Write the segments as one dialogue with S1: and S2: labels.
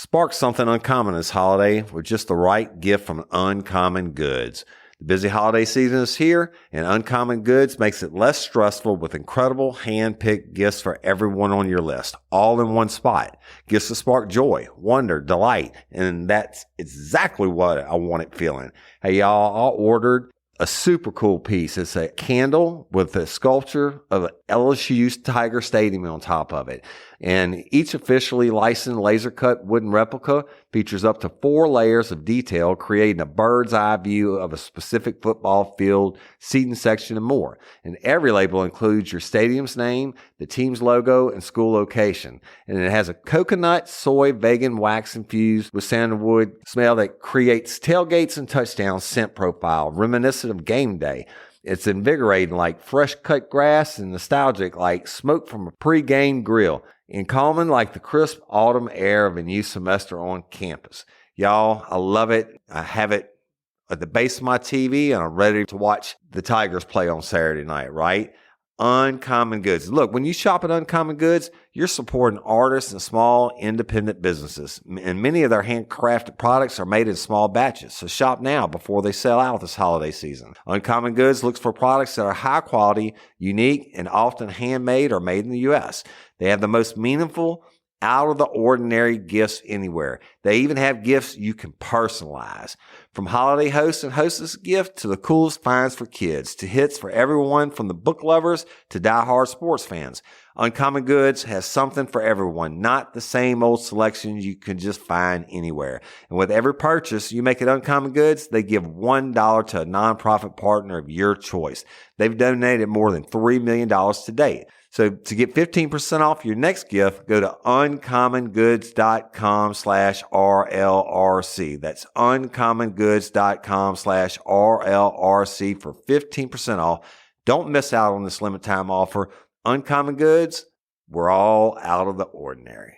S1: Spark something uncommon this holiday with just the right gift from Uncommon Goods. The busy holiday season is here, and Uncommon Goods makes it less stressful with incredible hand-picked gifts for everyone on your list, all in one spot. Gifts to spark joy, wonder, delight, and that's exactly what I wanted feeling. Hey, y'all, I ordered a super cool piece. It's a candle with a sculpture of an LSU Tiger Stadium on top of it. And each officially licensed laser cut wooden replica features up to 4 layers of detail, creating a bird's eye view of a specific football field, seating section, and more. And every label includes your stadium's name, the team's logo, and school location. And it has a coconut, soy, vegan wax infused with sandalwood smell that creates tailgates and touchdown scent profile, reminiscent of game day. It's invigorating like fresh cut grass and nostalgic like smoke from a pre-game grill, and calming like the crisp autumn air of a new semester on campus. Y'all, I love it. I have it at the base of my TV, and I'm ready to watch the Tigers play on Saturday night, right? Uncommon Goods. Look, when you shop at Uncommon Goods, you're supporting artists and small independent businesses. And many of their handcrafted products are made in small batches. So shop now before they sell out this holiday season. Uncommon Goods looks for products that are high quality, unique, and often handmade or made in the U.S. They have the most meaningful, out of the ordinary gifts anywhere. They even have gifts you can personalize. From holiday hosts and hostess gift to the coolest finds for kids to hits for everyone from the book lovers to diehard sports fans. Uncommon Goods has something for everyone, not the same old selections you can just find anywhere. And with every purchase you make at Uncommon Goods, they give $1 to a nonprofit partner of your choice. They've donated more than $3 million to date. So to get 15% off your next gift, go to uncommongoods.com/RLRC. That's uncommongoods.com/RLRC for 15% off. Don't miss out on this limited time offer. Uncommon Goods, we're all out of the ordinary.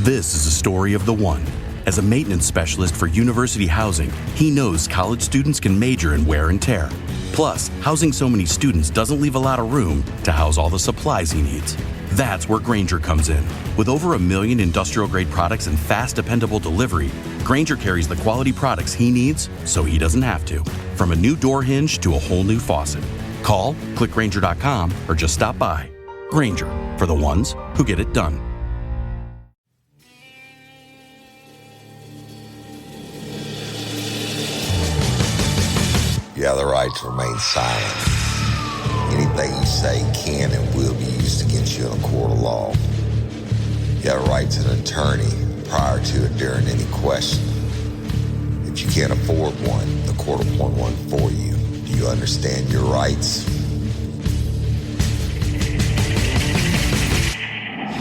S2: This is a story of the one. As a maintenance specialist for university housing, he knows college students can major in wear and tear. Plus, housing so many students doesn't leave a lot of room to house all the supplies he needs. That's where Grainger comes in. With over 1 million industrial-grade products and fast, dependable delivery, Grainger carries the quality products he needs so he doesn't have to. From a new door hinge to a whole new faucet. Call, click Grainger.com, or just stop by. Grainger, for the ones who get it done.
S3: You have the right to remain silent. Anything you say can and will be used against you in a court of law. You have a right to an attorney prior to or during any question. If you can't afford one, the court will appoint one for you. Do you understand your rights?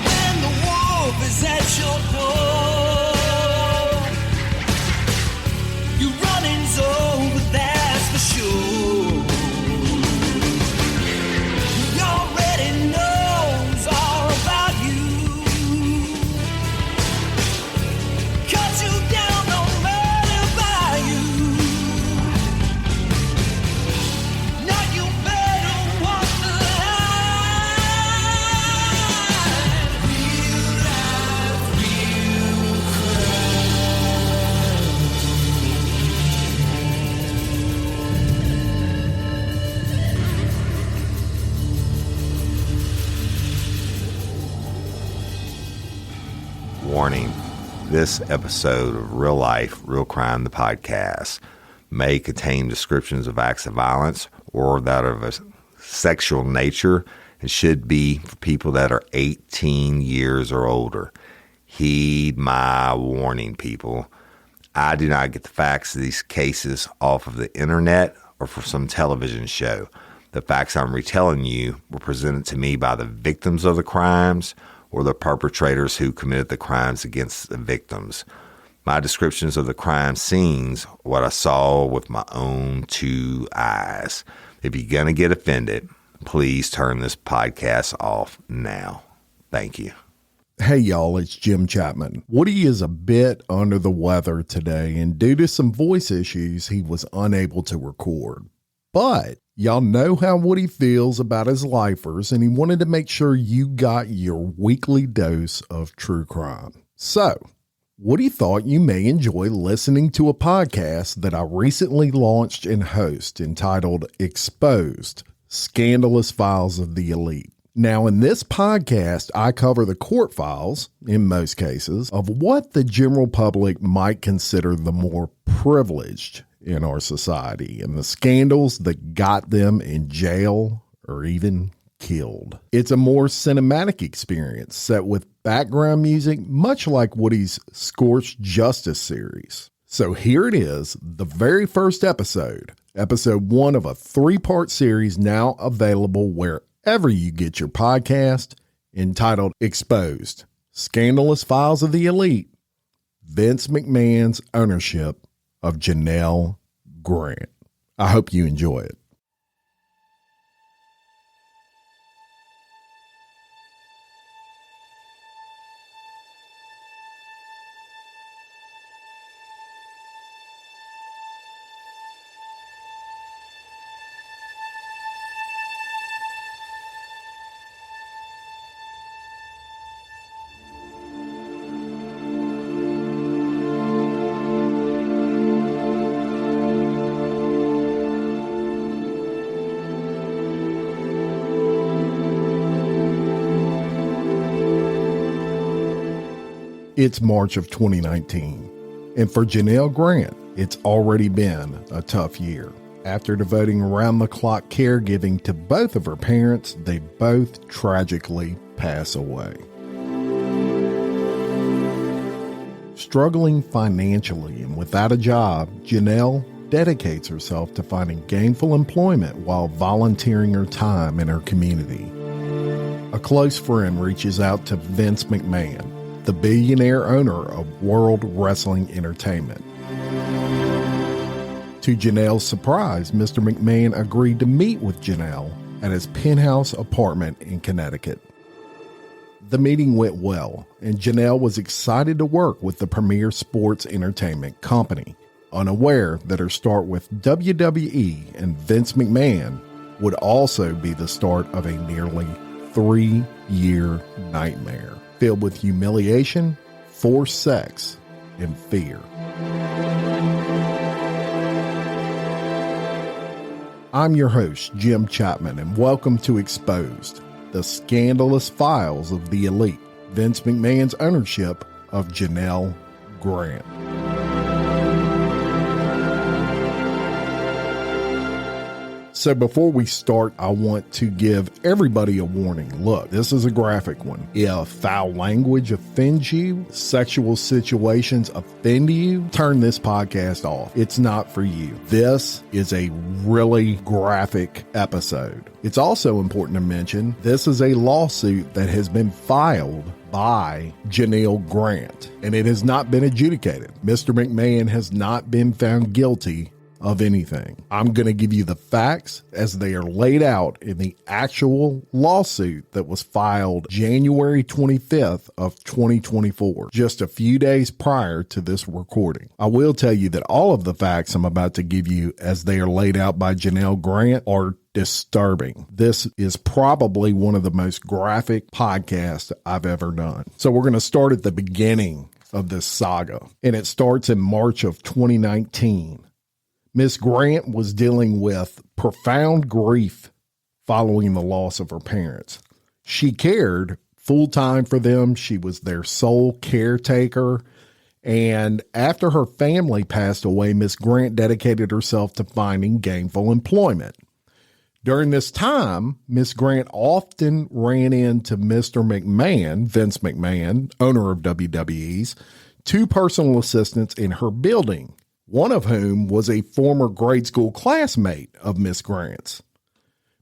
S4: When the wolf is at your door, you running's over, that's for sure. He already knows all about you. Cut you down, no matter by you. Now you better walk the line. Real life, real
S1: Warning, this episode of Real Life, Real Crime, the podcast, may contain descriptions of acts of violence or that of a sexual nature and should be for people that are 18 years or older. Heed my warning, people. I do not get the facts of these cases off of the internet or from some television show. The facts I'm retelling you were presented to me by the victims of the crimes or the perpetrators who committed the crimes against the victims. My descriptions of the crime scenes, what I saw with my own 2 eyes. If you're going to get offended, please turn this podcast off now. Thank you.
S5: Hey y'all, it's Jim Chapman. Woody is a bit under the weather today, and due to some voice issues, he was unable to record. But y'all know how Woody feels about his lifers, and he wanted to make sure you got your weekly dose of true crime. So, Woody thought you may enjoy listening to a podcast that I recently launched and host entitled Exposed, Scandalous Files of the Elite. Now, in this podcast, I cover the court files, in most cases, of what the general public might consider the more privileged in our society and the scandals that got them in jail or even killed. It's a more cinematic experience set with background music, much like Woody's Scorched Justice series. So here it is, the very first episode 1 of a 3-part series now available wherever you get your podcast, entitled Exposed, Scandalous Files of the Elite, Vince McMahon's ownership of Janel Grant. I hope you enjoy it. It's March of 2019, and for Janel Grant, it's already been a tough year. After devoting around-the-clock caregiving to both of her parents, they both tragically pass away. Struggling financially and without a job, Janel dedicates herself to finding gainful employment while volunteering her time in her community. A close friend reaches out to Vince McMahon, the billionaire owner of World Wrestling Entertainment. To Janel's surprise, Mr. McMahon agreed to meet with Janel at his penthouse apartment in Connecticut. The meeting went well, and Janel was excited to work with the premier sports entertainment company, unaware that her start with WWE and Vince McMahon would also be the start of a nearly 3-year nightmare, filled with humiliation, forced sex, and fear. I'm your host, Jim Chapman, and welcome to Exposed, the Scandalous Files of the Elite, Vince McMahon's ownership of Janel Grant. So before we start, I want to give everybody a warning. Look, this is a graphic one. If foul language offends you, sexual situations offend you, turn this podcast off. It's not for you. This is a really graphic episode. It's also important to mention this is a lawsuit that has been filed by Janel Grant, and it has not been adjudicated. Mr. McMahon has not been found guilty of anything. I'm going to give you the facts as they are laid out in the actual lawsuit that was filed January 25th of 2024, just a few days prior to this recording. I will tell you that all of the facts I'm about to give you as they are laid out by Janel Grant are disturbing. This is probably one of the most graphic podcasts I've ever done. So we're going to start at the beginning of this saga, and it starts in March of 2019. Miss Grant was dealing with profound grief following the loss of her parents. She cared full-time for them. She was their sole caretaker. And after her family passed away, Miss Grant dedicated herself to finding gainful employment. During this time, Miss Grant often ran into Mr. McMahon, Vince McMahon, owner of WWE's, 2 personal assistants in her building, one of whom was a former grade school classmate of Miss Grant's.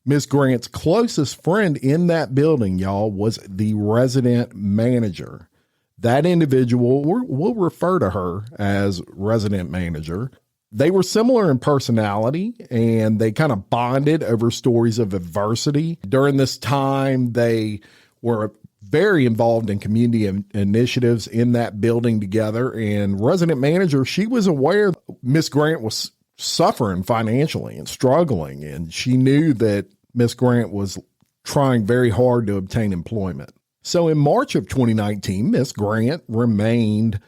S5: Miss Grant's closest friend in that building, y'all, was the resident manager. That individual, we'll refer to her as resident manager. They were similar in personality, and they kind of bonded over stories of adversity. During this time, they were very involved in community initiatives in that building together. And resident manager, she was aware Miss Grant was suffering financially and struggling, and she knew that Miss Grant was trying very hard to obtain employment. So in March of 2019, Miss Grant remained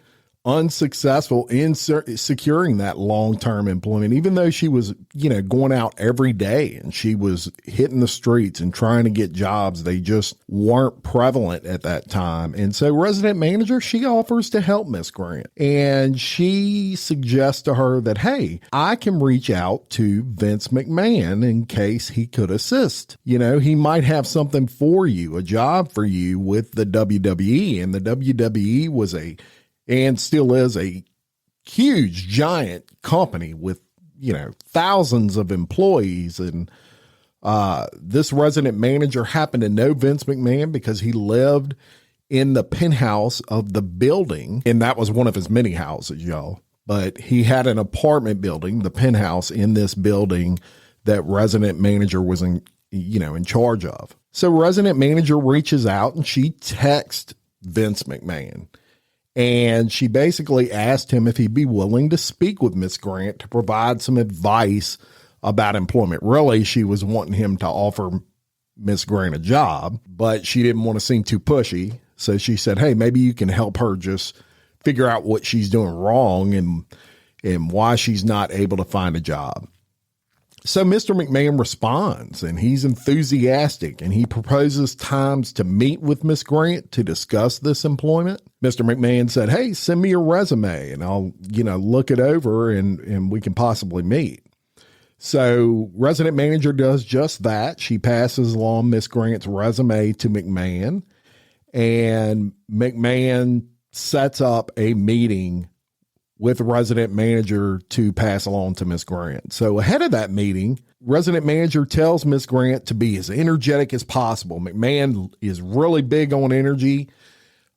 S5: unsuccessful in securing that long-term employment, even though she was, going out every day and she was hitting the streets and trying to get jobs. They just weren't prevalent at that time. And so resident manager, she offers to help Miss Grant, and she suggests to her that, hey, I can reach out to Vince McMahon in case he could assist. He might have something for you, a job for you with the WWE. And the WWE was and still is a huge, giant company with, thousands of employees. And this resident manager happened to know Vince McMahon because he lived in the penthouse of the building. And that was one of his many houses, y'all. But he had an apartment building, the penthouse in this building that resident manager was in charge of. So resident manager reaches out and she texts Vince McMahon. And she basically asked him if he'd be willing to speak with Miss Grant to provide some advice about employment. Really, she was wanting him to offer Miss Grant a job, but she didn't want to seem too pushy. So she said, hey, maybe you can help her just figure out what she's doing wrong and why she's not able to find a job. So Mr. McMahon responds, and he's enthusiastic, and he proposes times to meet with Miss Grant to discuss this employment. Mr. McMahon said, hey, send me your resume and I'll, look it over and we can possibly meet. So resident manager does just that. She passes along Miss Grant's resume to McMahon, and McMahon sets up a meeting with resident manager to pass along to Miss Grant. So ahead of that meeting, resident manager tells Miss Grant to be as energetic as possible. McMahon is really big on energy.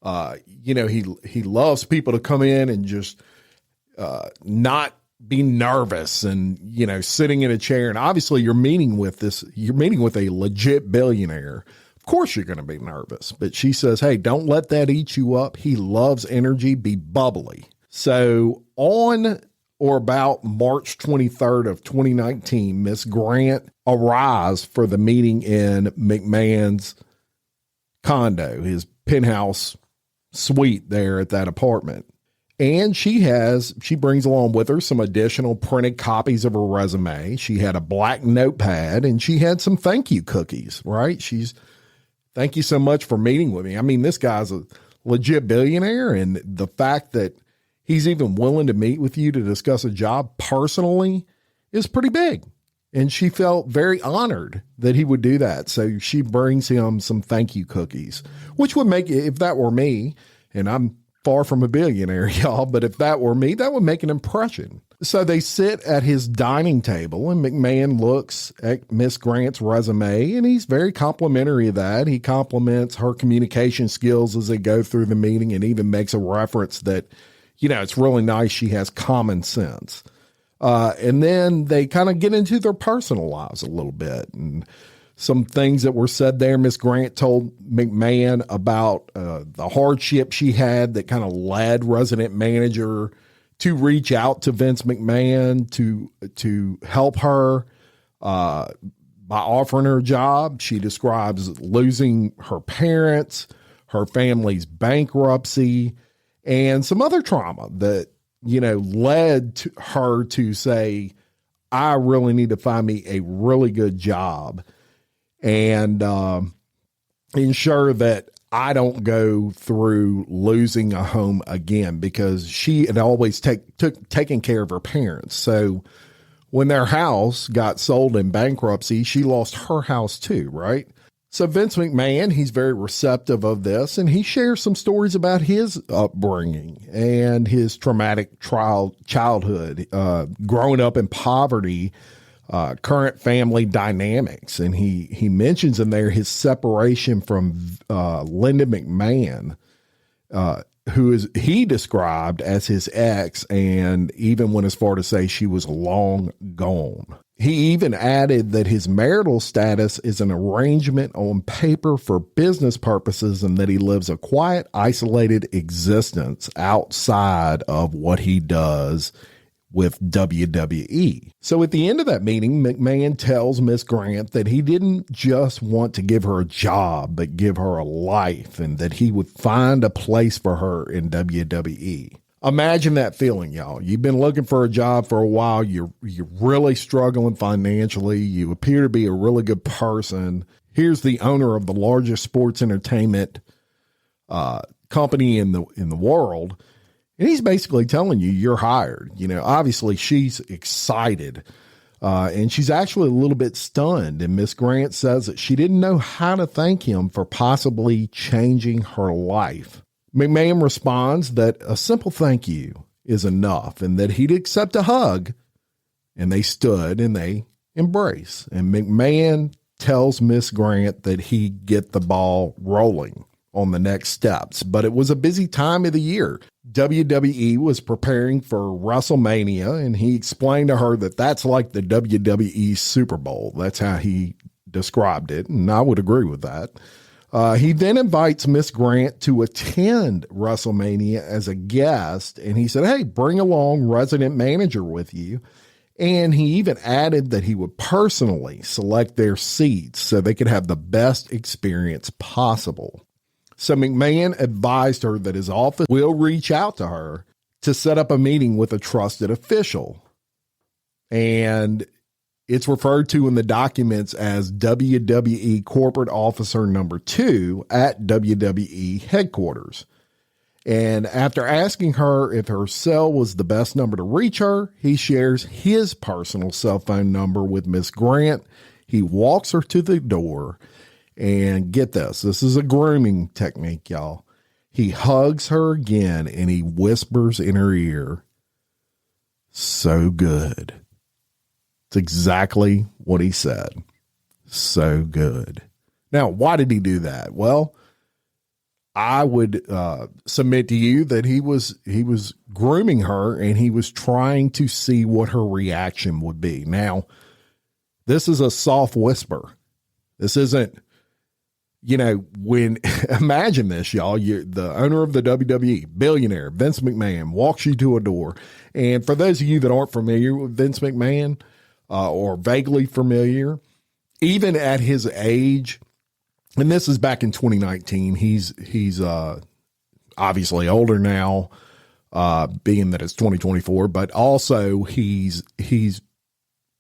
S5: He loves people to come in and just not be nervous and, sitting in a chair. And obviously you're meeting with a legit billionaire. Of course you're going to be nervous, but she says, hey, don't let that eat you up. He loves energy. Be bubbly. So on or about March 23rd of 2019, Miss Grant arrives for the meeting in McMahon's condo, his penthouse suite there at that apartment. And she brings along with her some additional printed copies of her resume. She had a black notepad and she had some thank you cookies, right? Thank you so much for meeting with me. I mean, this guy's a legit billionaire, and the fact that he's even willing to meet with you to discuss a job personally is pretty big. And she felt very honored that he would do that. So she brings him some thank you cookies, which would make, if that were me, and I'm far from a billionaire, y'all, but if that were me, that would make an impression. So they sit at his dining table, and McMahon looks at Miss Grant's resume, and he's very complimentary of that. He compliments her communication skills as they go through the meeting, and even makes a reference that, it's really nice she has common sense. And then they kind of get into their personal lives a little bit, and some things that were said there. Miss Grant told McMahon about the hardship she had that kind of led resident manager to reach out to Vince McMahon to help her by offering her a job. She describes losing her parents, her family's bankruptcy, and some other trauma that, led to her to say, I really need to find me a really good job and ensure that I don't go through losing a home again, because she had always taken care of her parents. So when their house got sold in bankruptcy, she lost her house too, right? So Vince McMahon, he's very receptive of this, and he shares some stories about his upbringing and his traumatic childhood, growing up in poverty, current family dynamics. And he mentions in there his separation from Linda McMahon, who he described as his ex, and even went as far to say she was long gone. He even added that his marital status is an arrangement on paper for business purposes, and that he lives a quiet, isolated existence outside of what he does with WWE. So at the end of that meeting, McMahon tells Miss Grant that he didn't just want to give her a job, but give her a life, and that he would find a place for her in WWE. Imagine that feeling, y'all. You've been looking for a job for a while. You're really struggling financially. You appear to be a really good person. Here's the owner of the largest sports entertainment company in the world, and he's basically telling you you're hired. You know, obviously she's excited, and she's actually a little bit stunned. And Miss Grant says that she didn't know how to thank him for possibly changing her life. McMahon responds that a simple thank you is enough and that he'd accept a hug, and they stood and they embrace. And McMahon tells Miss Grant that he'd get the ball rolling on the next steps, but it was a busy time of the year. WWE was preparing for WrestleMania, and he explained to her that that's like the WWE Super Bowl. That's how he described it, and I would agree with that. He then invites Miss Grant to attend WrestleMania as a guest, and he said, hey, bring along resident manager with you. And he even added that he would personally select their seats so they could have the best experience possible. So McMahon advised her that his office will reach out to her to set up a meeting with a trusted official. And it's referred to in the documents as WWE Corporate Officer Number 2 at WWE headquarters. And after asking her if her cell was the best number to reach her, he shares his personal cell phone number with Miss Grant. He walks her to the door, and get this. This is a grooming technique, y'all. He hugs her again and he whispers in her ear, so good. It's exactly what he said. So good. Now, why did he do that? Well, I would submit to you that he was grooming her, and he was trying to see what her reaction would be. Now, this is a soft whisper. This isn't, imagine this, y'all. The owner of the WWE, billionaire, Vince McMahon, walks you to a door. And for those of you that aren't familiar with Vince McMahon, or vaguely familiar, even at his age, and this is back in 2019, he's obviously older now, being that it's 2024, but also he's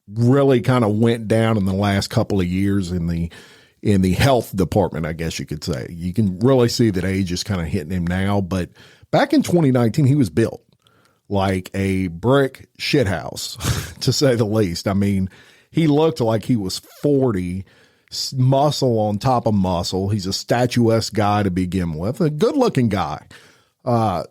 S5: really kind of went down in the last couple of years in the health department, I guess you could say. You can really see that age is kind of hitting him now, but back in 2019, he was built like a brick shithouse, to say the least. I mean, he looked like he was 40, muscle on top of muscle. He's a statuesque guy to begin with, a good looking guy. Not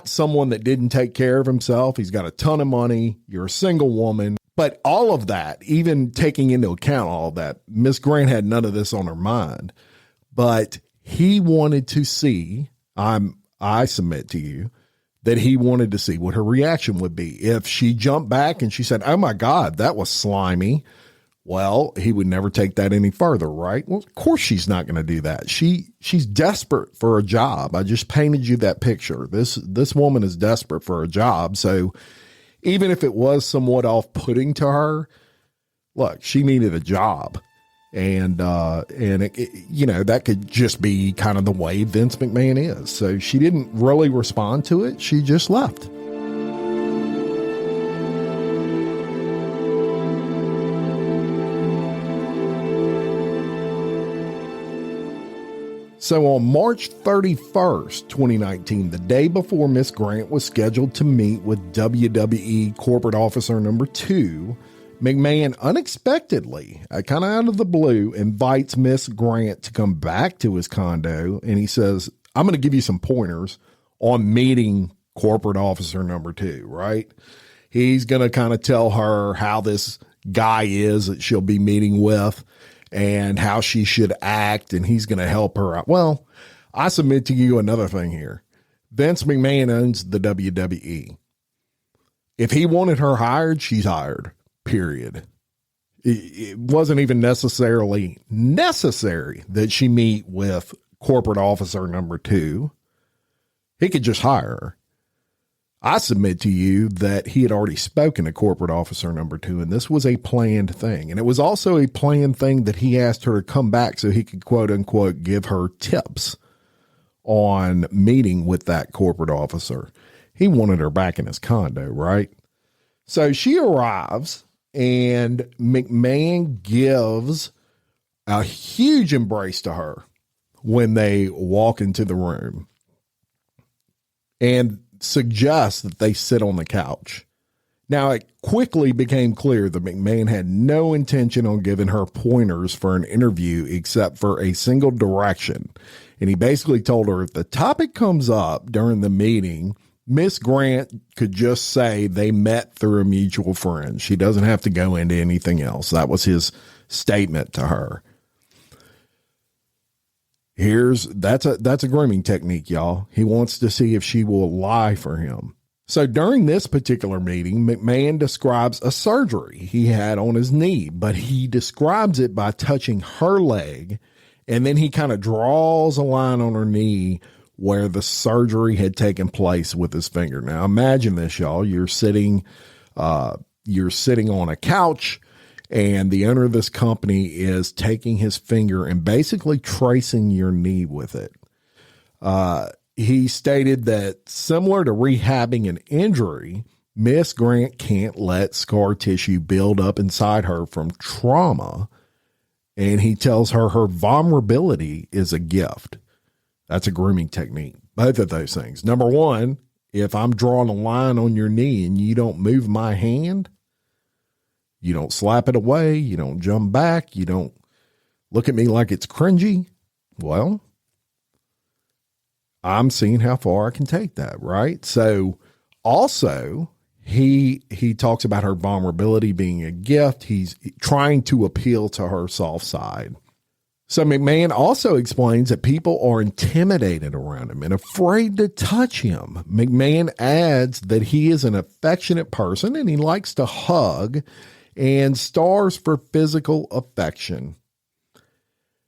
S5: someone that didn't take care of himself. He's got a ton of money. You're a single woman. But all of that, even taking into account all of that, Miss Grant had none of this on her mind. But he wanted to see, I submit to you, that he wanted to see what her reaction would be. If she jumped back and she said, oh my God, that was slimy, well, he would never take that any further, right? Well, of course she's not going to do that. She's desperate for a job. I just painted you that picture. This woman is desperate for a job. So even if it was somewhat off-putting to her, look, she needed a job. And that could just be kind of the way Vince McMahon is. So she didn't really respond to it. She just left. So on March 31st, 2019, the day before Miss Grant was scheduled to meet with WWE Corporate Officer Number 2, McMahon unexpectedly, kind of out of the blue, invites Miss Grant to come back to his condo, and he says, I'm going to give you some pointers on meeting Corporate Officer Number 2, right? He's going to kind of tell her how this guy is that she'll be meeting with and how she should act, and he's going to help her out. Well, I submit to you another thing here. Vince McMahon owns the WWE. If he wanted her hired, she's hired. Period. It wasn't even necessarily necessary that she meet with Corporate Officer Number 2. He could just hire her. I submit to you that he had already spoken to Corporate Officer Number 2, and this was a planned thing. And it was also a planned thing that he asked her to come back so he could, quote unquote, give her tips on meeting with that corporate officer. He wanted her back in his condo, right? So she arrives and McMahon gives a huge embrace to her when they walk into the room and suggests that they sit on the couch. Now, it quickly became clear that McMahon had no intention on giving her pointers for an interview except for a single direction. And he basically told her if the topic comes up during the meeting, Miss Grant could just say they met through a mutual friend. She doesn't have to go into anything else. That was his statement to her. That's a grooming technique, y'all. He wants to see if she will lie for him. So during this particular meeting, McMahon describes a surgery he had on his knee, but he describes it by touching her leg, and then he kind of draws a line on her knee where the surgery had taken place with his finger. Now imagine this, y'all. You're sitting on a couch, and the owner of this company is taking his finger and basically tracing your knee with it. He stated that similar to rehabbing an injury, Miss Grant can't let scar tissue build up inside her from trauma. And he tells her vulnerability is a gift. That's a grooming technique. Both of those things. Number one, if I'm drawing a line on your knee and you don't move my hand, you don't slap it away, you don't jump back, you don't look at me like it's cringy, well, I'm seeing how far I can take that, right? So also, he talks about her vulnerability being a gift. He's trying to appeal to her soft side. So McMahon also explains that people are intimidated around him and afraid to touch him. McMahon adds that he is an affectionate person and he likes to hug and stars for physical affection.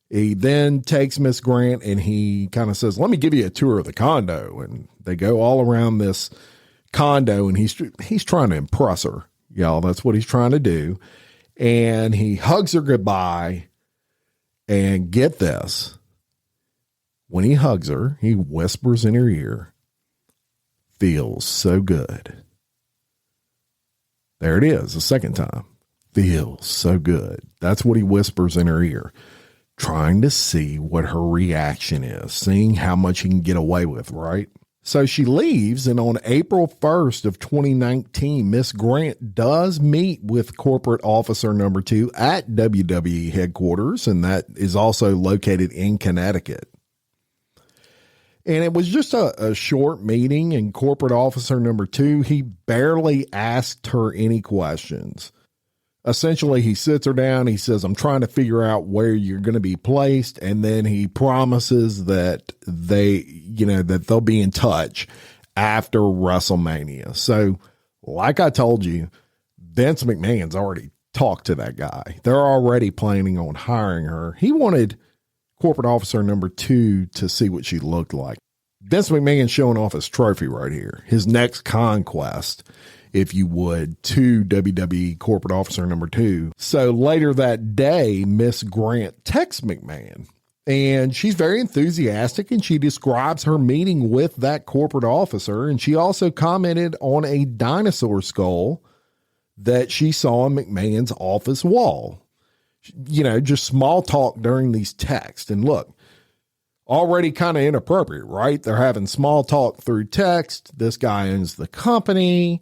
S5: He then takes Miss Grant and he kind of says, let me give you a tour of the condo. And they go all around this condo and he's trying to impress her. Y'all, that's what he's trying to do. And he hugs her goodbye. And get this, when he hugs her, he whispers in her ear, feels so good. There it is, the second time. Feels so good. That's what he whispers in her ear, trying to see what her reaction is, seeing how much he can get away with, right? So she leaves, and on April 1st of 2019, Miss Grant does meet with corporate officer number 2 at WWE headquarters, and that is also located in Connecticut. And it was just a short meeting, and corporate officer number 2, he barely asked her any questions. Essentially, he sits her down. He says, I'm trying to figure out where you're going to be placed. And then he promises that that they'll be in touch after WrestleMania. So like I told you, Vince McMahon's already talked to that guy. They're already planning on hiring her. He wanted corporate officer number 2 to see what she looked like. Vince McMahon showing off his trophy right here, his next conquest, if you would, to WWE corporate officer number 2. So later that day, Miss Grant texts McMahon, and she's very enthusiastic, and she describes her meeting with that corporate officer. And she also commented on a dinosaur skull that she saw on McMahon's office wall. Just small talk during these texts. And look, already kind of inappropriate, right? They're having small talk through text. This guy owns the company.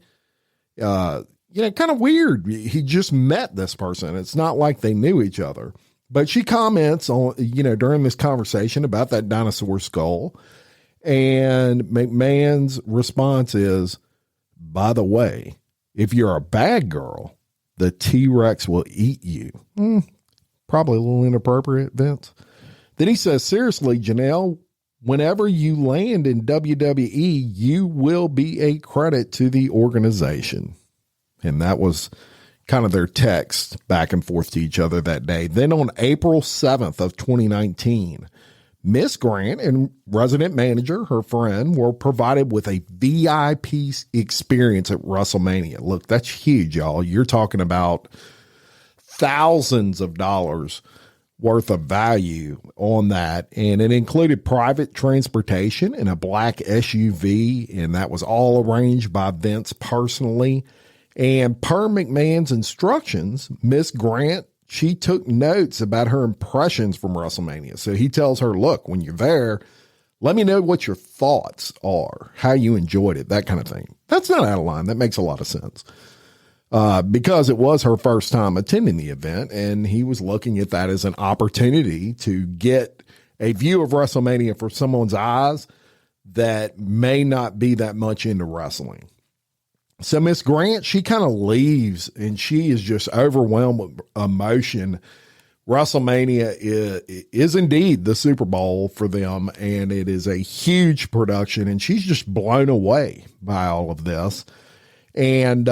S5: Kind of weird. He just met this person. It's not like they knew each other, but she comments on, during this conversation about that dinosaur skull, and McMahon's response is, by the way, if you're a bad girl, the T-Rex will eat you. Probably a little inappropriate, Vince. Then he says, seriously, Janel, whenever you land in WWE, you will be a credit to the organization. And that was kind of their text back and forth to each other that day. Then on April 7th of 2019, Miss Grant and resident manager, her friend, were provided with a VIP experience at WrestleMania. Look, that's huge, y'all. You're talking about thousands of dollars worth of value on that. And it included private transportation in a black SUV. And that was all arranged by Vince personally. And per McMahon's instructions, Miss Grant, she took notes about her impressions from WrestleMania. So he tells her, look, when you're there, let me know what your thoughts are, how you enjoyed it, that kind of thing. That's not out of line. That makes a lot of sense. Because it was her first time attending the event, and he was looking at that as an opportunity to get a view of WrestleMania from someone's eyes that may not be that much into wrestling. So Miss Grant, she kind of leaves, and she is just overwhelmed with emotion. WrestleMania is indeed the Super Bowl for them, and it is a huge production, and she's just blown away by all of this. And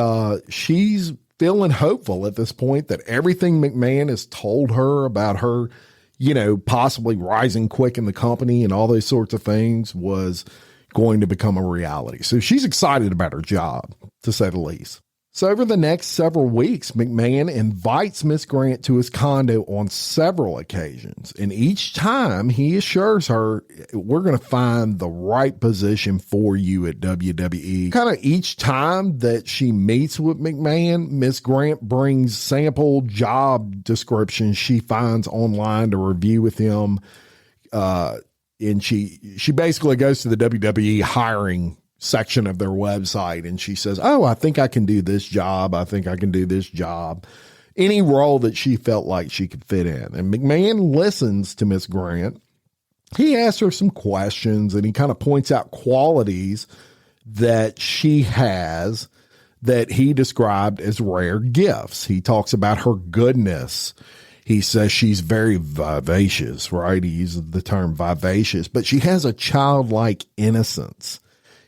S5: she's feeling hopeful at this point that everything McMahon has told her about her, you know, possibly rising quick in the company and all those sorts of things was going to become a reality. So she's excited about her job, to say the least. So over the next several weeks, McMahon invites Miss Grant to his condo on several occasions. And each time he assures her, we're going to find the right position for you at WWE. Kind of each time that she meets with McMahon, Miss Grant brings sample job descriptions she finds online to review with him. And she basically goes to the WWE hiring section of their website, and she says, oh, I think I can do this job. I think I can do this job. Any role that she felt like she could fit in. And McMahon listens to Miss Grant. He asks her some questions, and he kind of points out qualities that she has that he described as rare gifts. He talks about her goodness. He says she's very vivacious, right? He uses the term vivacious, but she has a childlike innocence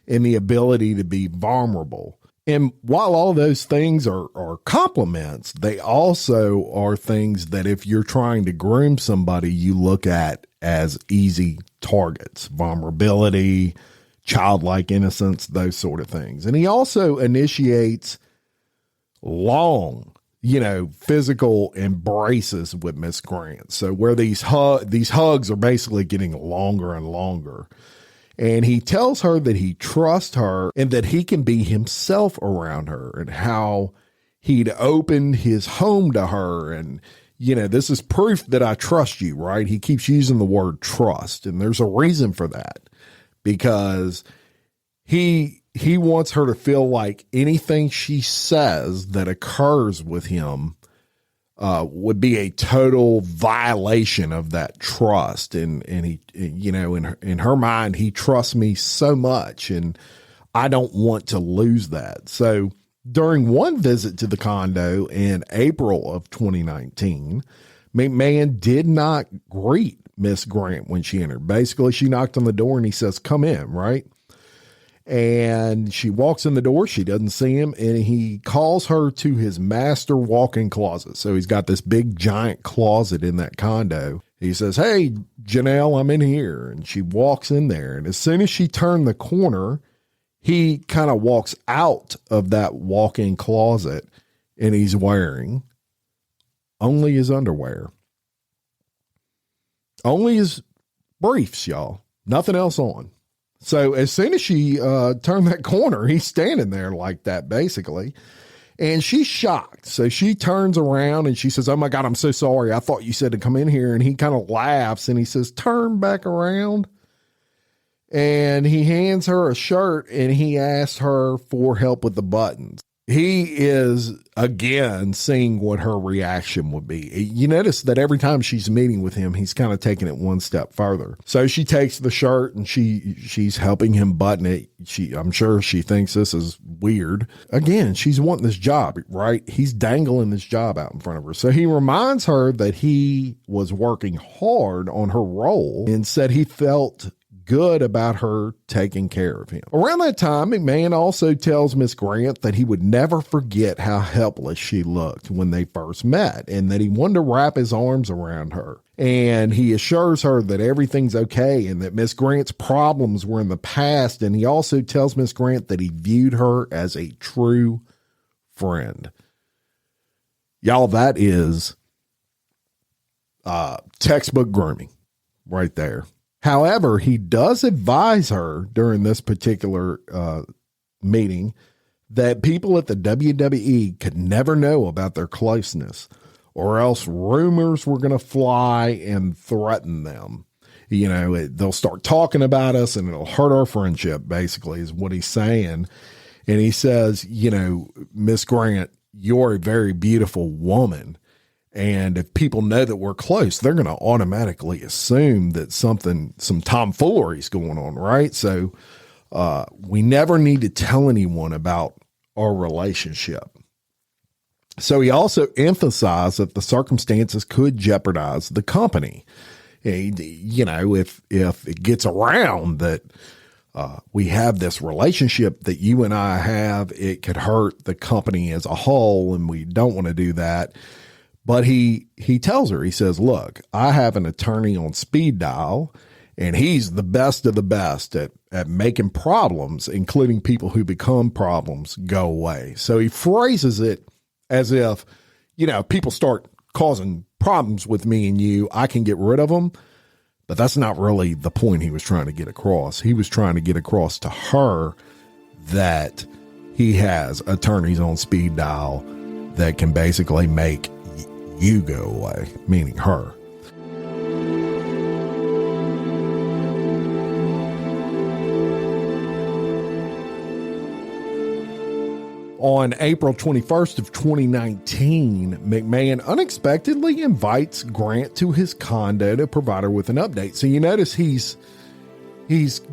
S5: and the ability to be vulnerable. And while all those things are compliments, they also are things that if you're trying to groom somebody, you look at as easy targets: vulnerability, childlike innocence, those sort of things. And he also initiates long, physical embraces with Miss Grant. So where these hugs are basically getting longer and longer. And he tells her that he trusts her and that he can be himself around her, and how he'd opened his home to her. And, this is proof that I trust you, right? He keeps using the word trust. And there's a reason for that, because he wants her to feel like anything she says that occurs with him would be a total violation of that trust. And he, in her mind, he trusts me so much, and I don't want to lose that. So during one visit to the condo in April of 2019, McMahon did not greet Miss Grant when she entered. Basically, she knocked on the door and he says, come in, right? And she walks in the door. She doesn't see him, and he calls her to his master walk-in closet. So he's got this big giant closet in that condo. He says, hey, Janel, I'm in here. And she walks in there. And as soon as she turned the corner, he kind of walks out of that walk-in closet, and he's wearing only his underwear. Only his briefs, y'all. Nothing else on. So as soon as she turned that corner, he's standing there like that, basically. And she's shocked. So she turns around and she says, oh my God, I'm so sorry. I thought you said to come in here. And he kind of laughs and he says, turn back around. And he hands her a shirt and he asks her for help with the buttons. He is, again, seeing what her reaction would be. You notice that every time she's meeting with him, he's kind of taking it one step further. So she takes the shirt and she's helping him button it. I'm sure she thinks this is weird. Again, she's wanting this job, right? He's dangling this job out in front of her. So he reminds her that he was working hard on her role and said he felt good about her taking care of him. Around that time, McMahon also tells Miss Grant that he would never forget how helpless she looked when they first met, and that he wanted to wrap his arms around her. And he assures her that everything's okay and that Miss Grant's problems were in the past. And he also tells Miss Grant that he viewed her as a true friend. Y'all, that is Textbook grooming right there. However, he does advise her during this particular meeting that people at the WWE could never know about their closeness, or else rumors were going to fly and threaten them. You know, they'll start talking about us and it'll hurt our friendship, basically, is what he's saying. And he says, you know, Miss Grant, you're a very beautiful woman. And if people know that we're close, they're going to automatically assume that some tomfoolery is going on, right? So we never need to tell anyone about our relationship. So he also emphasized that the circumstances could jeopardize the company. You know, if it gets around that we have this relationship that you and I have, it could hurt the company as a whole, and we don't want to do that. But he tells her, he says, look, I have an attorney on speed dial, and he's the best of the best at making problems, including people who become problems, go away. So he phrases it as if, you know, people start causing problems with me and you, I can get rid of them. But that's not really the point he was trying to get across. He was trying to get across to her that he has attorneys on speed dial that can basically make you go away, meaning her. On April 21st of 2019, McMahon unexpectedly invites Grant to his condo to provide her with an update. So you notice he's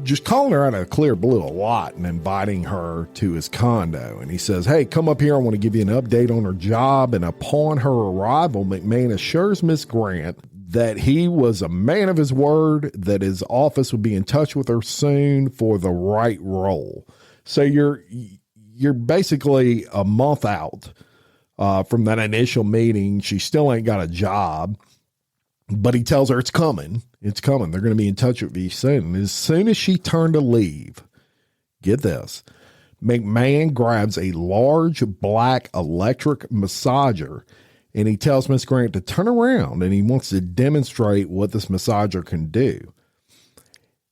S5: just calling her out of clear blue a lot and inviting her to his condo. And he says, hey, come up here. I want to give you an update on her job. And upon her arrival, McMahon assures Miss Grant that he was a man of his word, that his office would be in touch with her soon for the right role. So you're basically a month out from that initial meeting. She still ain't got a job, but he tells her it's coming. It's coming. They're going to be in touch with you soon. And as soon as she turned to leave, get this, McMahon grabs a large black electric massager and he tells Miss Grant to turn around, and he wants to demonstrate what this massager can do.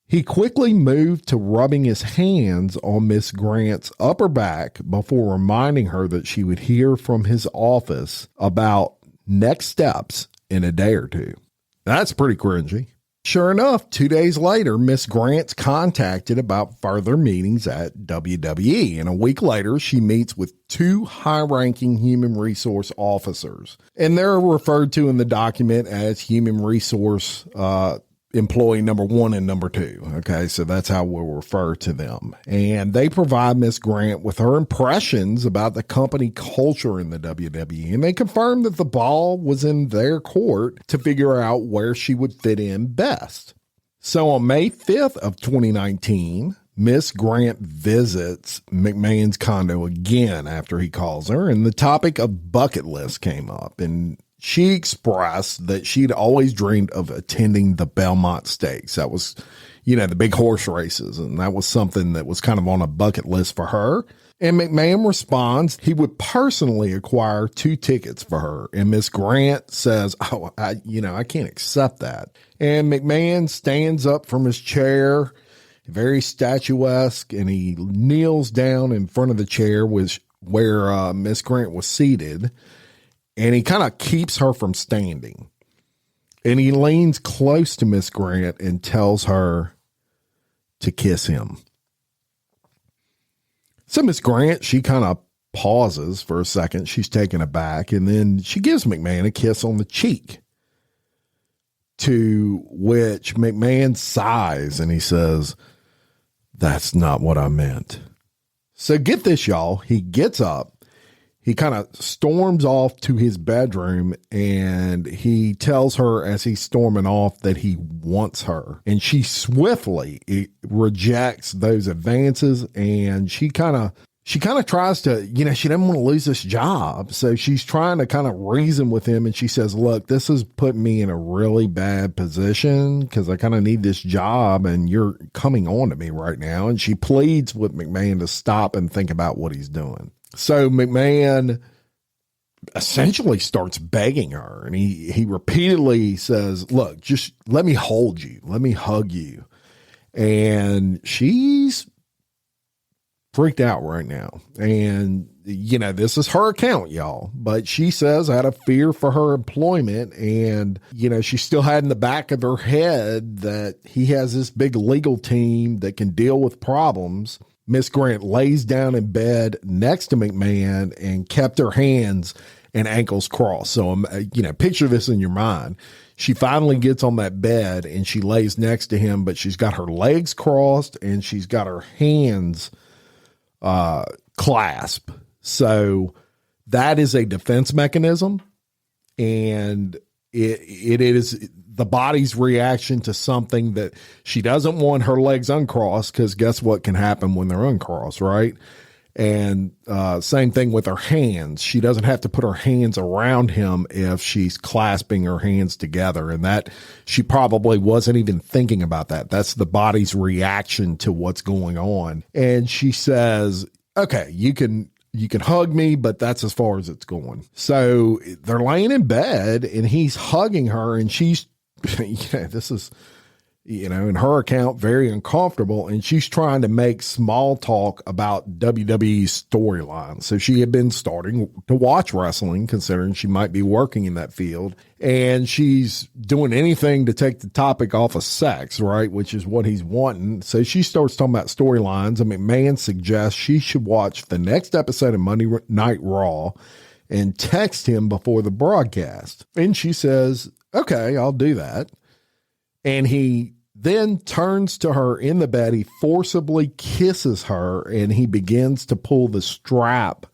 S5: He quickly moved to rubbing his hands on Miss Grant's upper back before reminding her that she would hear from his office about next steps in a day or two. That's pretty cringy. Sure enough, 2 days later, Miss Grant's contacted about further meetings at WWE, and a week later, she meets with two high-ranking human resource officers, and they're referred to in the document as human resource employee number 1 and number 2. Okay, so that's how we'll refer to them. And they provide Miss Grant with her impressions about the company culture in the WWE, and they confirmed that the ball was in their court to figure out where she would fit in best. So on May 5th of 2019, Miss Grant visits McMahon's condo again after he calls her, and the topic of bucket list came up, and she expressed that she'd always dreamed of attending the Belmont Stakes. That was, the big horse races. And that was something that was kind of on a bucket list for her. And McMahon responds he would personally acquire 2 tickets for her. And Miss Grant says, I can't accept that. And McMahon stands up from his chair, very statuesque, and he kneels down in front of the chair where Miss Grant was seated. And he kind of keeps her from standing. And he leans close to Miss Grant and tells her to kiss him. So Miss Grant, she kind of pauses for a second. She's taken aback. And then she gives McMahon a kiss on the cheek. To which McMahon sighs and he says, "That's not what I meant." So get this, y'all. He gets up. He kind of storms off to his bedroom and he tells her as he's storming off that he wants her. And she swiftly rejects those advances, and she kind of tries to, she doesn't want to lose this job. So she's trying to kind of reason with him, and she says, look, this has put me in a really bad position because I kind of need this job and you're coming on to me right now. And she pleads with McMahon to stop and think about what he's doing. So McMahon essentially starts begging her. And he repeatedly says, look, just let me hold you. Let me hug you. And she's freaked out right now. And, you know, this is her account, y'all. But she says out of fear for her employment, and, you know, she still had in the back of her head that he has this big legal team that can deal with problems. Miss Grant lays down in bed next to McMahon and kept her hands and ankles crossed. So, you know, picture this in your mind. She finally gets on that bed and she lays next to him, but she's got her legs crossed and she's got her hands clasped. So that is a defense mechanism, and it is the body's reaction to something that she doesn't want her legs uncrossed, because guess what can happen when they're uncrossed, right? And same thing with her hands. She doesn't have to put her hands around him if she's clasping her hands together. And that she probably wasn't even thinking about that. That's the body's reaction to what's going on. And she says, okay, you can hug me, but that's as far as it's going. So they're laying in bed and he's hugging her, and she's, this is, in her account, very uncomfortable. And she's trying to make small talk about WWE's storyline. So she had been starting to watch wrestling, considering she might be working in that field. And she's doing anything to take the topic off of sex, right? Which is what he's wanting. So she starts talking about storylines. And McMahon suggests she should watch the next episode of Monday Night Raw and text him before the broadcast. And she says, okay, I'll do that. And he then turns to her in the bed. He forcibly kisses her, and he begins to pull the strap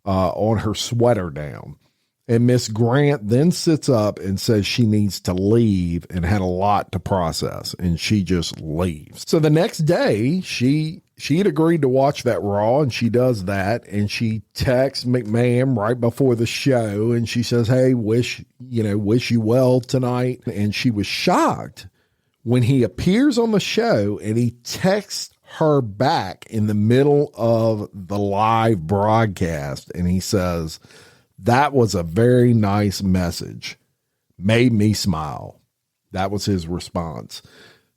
S5: on her sweater down. And Miss Grant then sits up and says she needs to leave and had a lot to process, and she just leaves. So the next day, she had agreed to watch that Raw, and she does that, and she texts McMahon right before the show, and she says, hey, wish you well tonight. And she was shocked when he appears on the show and he texts her back in the middle of the live broadcast. And he says, that was a very nice message. Made me smile. That was his response.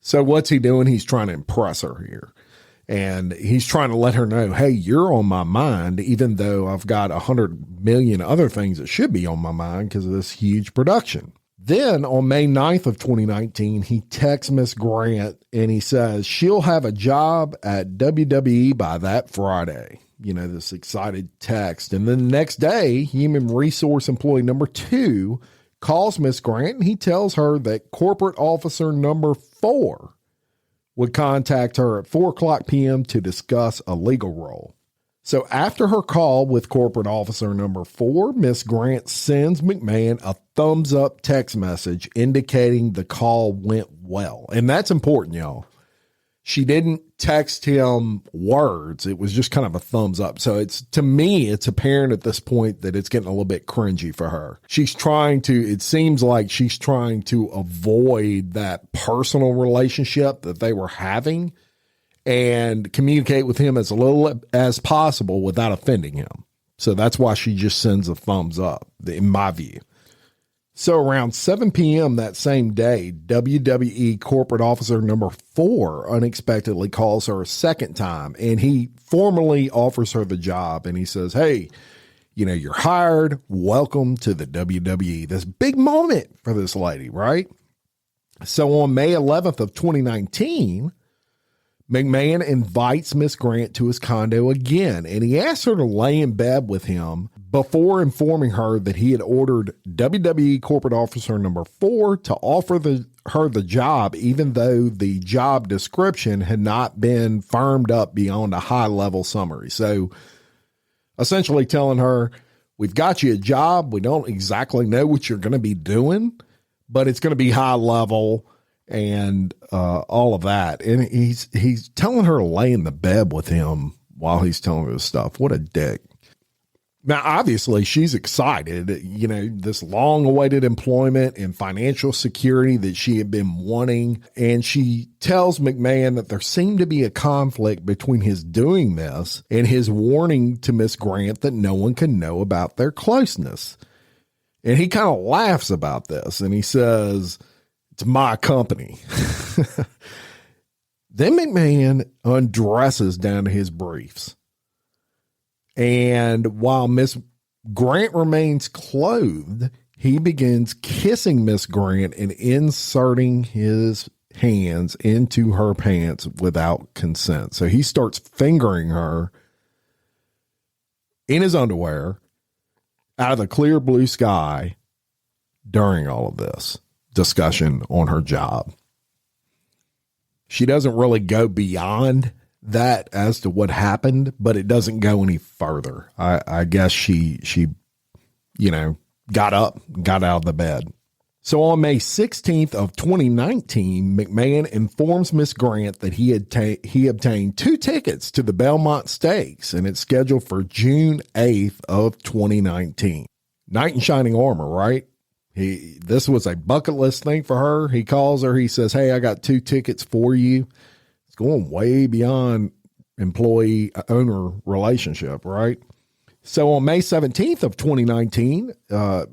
S5: So what's he doing? He's trying to impress her here. And he's trying to let her know, hey, you're on my mind, even though I've got 100 million other things that should be on my mind because of this huge production. Then on May 9th of 2019, he texts Miss Grant and he says she'll have a job at WWE by that Friday. This excited text. And then the next day, human resource employee number 2 calls Miss Grant and he tells her that corporate officer number 4 would contact her at 4:00 p.m. to discuss a legal role. So after her call with corporate officer number 4, Miss Grant sends McMahon a thumbs up text message indicating the call went well. And that's important, y'all. She didn't text him words. It was just kind of a thumbs up. So to me, it's apparent at this point that it's getting a little bit cringy for her. It seems like she's trying to avoid that personal relationship that they were having and communicate with him as little as possible without offending him. So that's why she just sends a thumbs up, in my view. So around 7 p.m. that same day, WWE corporate officer number 4 unexpectedly calls her a second time, and he formally offers her the job. And he says, hey, you're hired. Welcome to the WWE. This big moment for this lady, right? So on May 11th of 2019, McMahon invites Miss Grant to his condo again, and he asks her to lay in bed with him before informing her that he had ordered WWE corporate officer number 4 to offer her the job, even though the job description had not been firmed up beyond a high-level summary. So essentially telling her, we've got you a job. We don't exactly know what you're going to be doing, but it's going to be high-level and all of that. And he's telling her to lay in the bed with him while he's telling her this stuff. What a dick. Now, obviously, she's excited, this long-awaited employment and financial security that she had been wanting. And she tells McMahon that there seemed to be a conflict between his doing this and his warning to Miss Grant that no one can know about their closeness. And he kind of laughs about this, and he says, "It's my company." Then McMahon undresses down to his briefs. And while Miss Grant remains clothed, he begins kissing Miss Grant and inserting his hands into her pants without consent. So he starts fingering her in his underwear out of the clear blue sky during all of this discussion on her job. She doesn't really go beyond that as to what happened, but it doesn't go any further. I guess she got up, got out of the bed. So on May 16th of 2019, McMahon informs Miss Grant that he obtained 2 tickets to the Belmont Stakes, and it's scheduled for June 8th of 2019. Knight in shining armor, right? This was a bucket list thing for her. He calls her. He says, "Hey, I got 2 tickets for you." It's going way beyond employee-owner relationship, right? So on May 17th of 2019,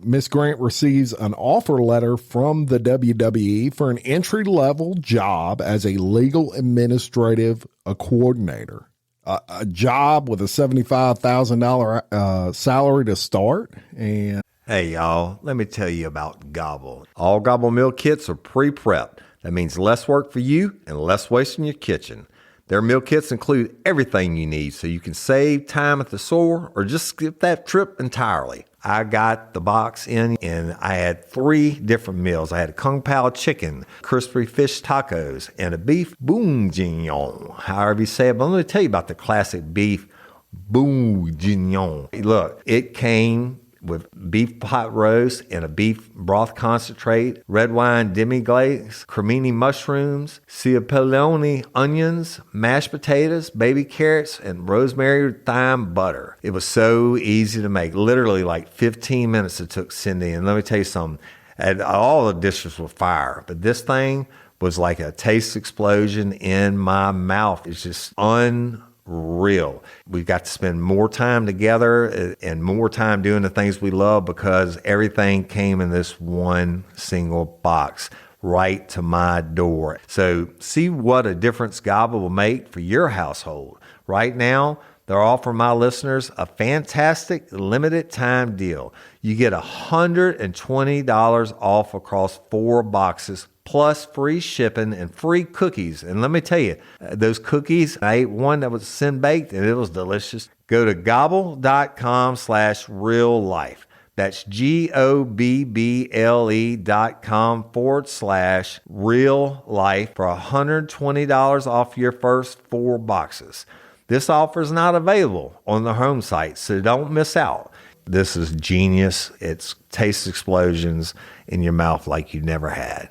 S5: Miss Grant receives an offer letter from the WWE for an entry-level job as a legal administrative coordinator. A job with a $75,000 salary to start. And
S1: hey, y'all, let me tell you about Gobble. All Gobble meal kits are pre-prepped. That means less work for you and less waste in your kitchen. Their meal kits include everything you need so you can save time at the store or just skip that trip entirely. I got the box in and I had 3 different meals. I had a Kung Pao chicken, crispy fish tacos, and a beef bourguignon, however you say it. But let me tell you about the classic beef bourguignon. Look, it came with beef pot roast and a beef broth concentrate, red wine demi-glace, cremini mushrooms, cipollone onions, mashed potatoes, baby carrots, and rosemary thyme butter. It was so easy to make. Literally like 15 minutes it took Cindy. And let me tell you something, and all the dishes were fire, but this thing was like a taste explosion in my mouth. It's just unreal. We've got to spend more time together and more time doing the things we love because everything came in this one single box right to my door. So see what a difference Gobble will make for your household. Right now, they're offering my listeners a fantastic limited time deal. You get $120 off across 4 boxes plus free shipping and free cookies. And let me tell you, those cookies, I ate one that was sin-baked and it was delicious. Go to gobble.com/reallife. That's GOBBLE.com/real-life for $120 off your first 4 boxes. This offer is not available on the home site, so don't miss out. This is genius. It's taste explosions in your mouth like you never had.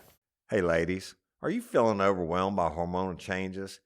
S1: Hey ladies, are you feeling overwhelmed by hormonal changes?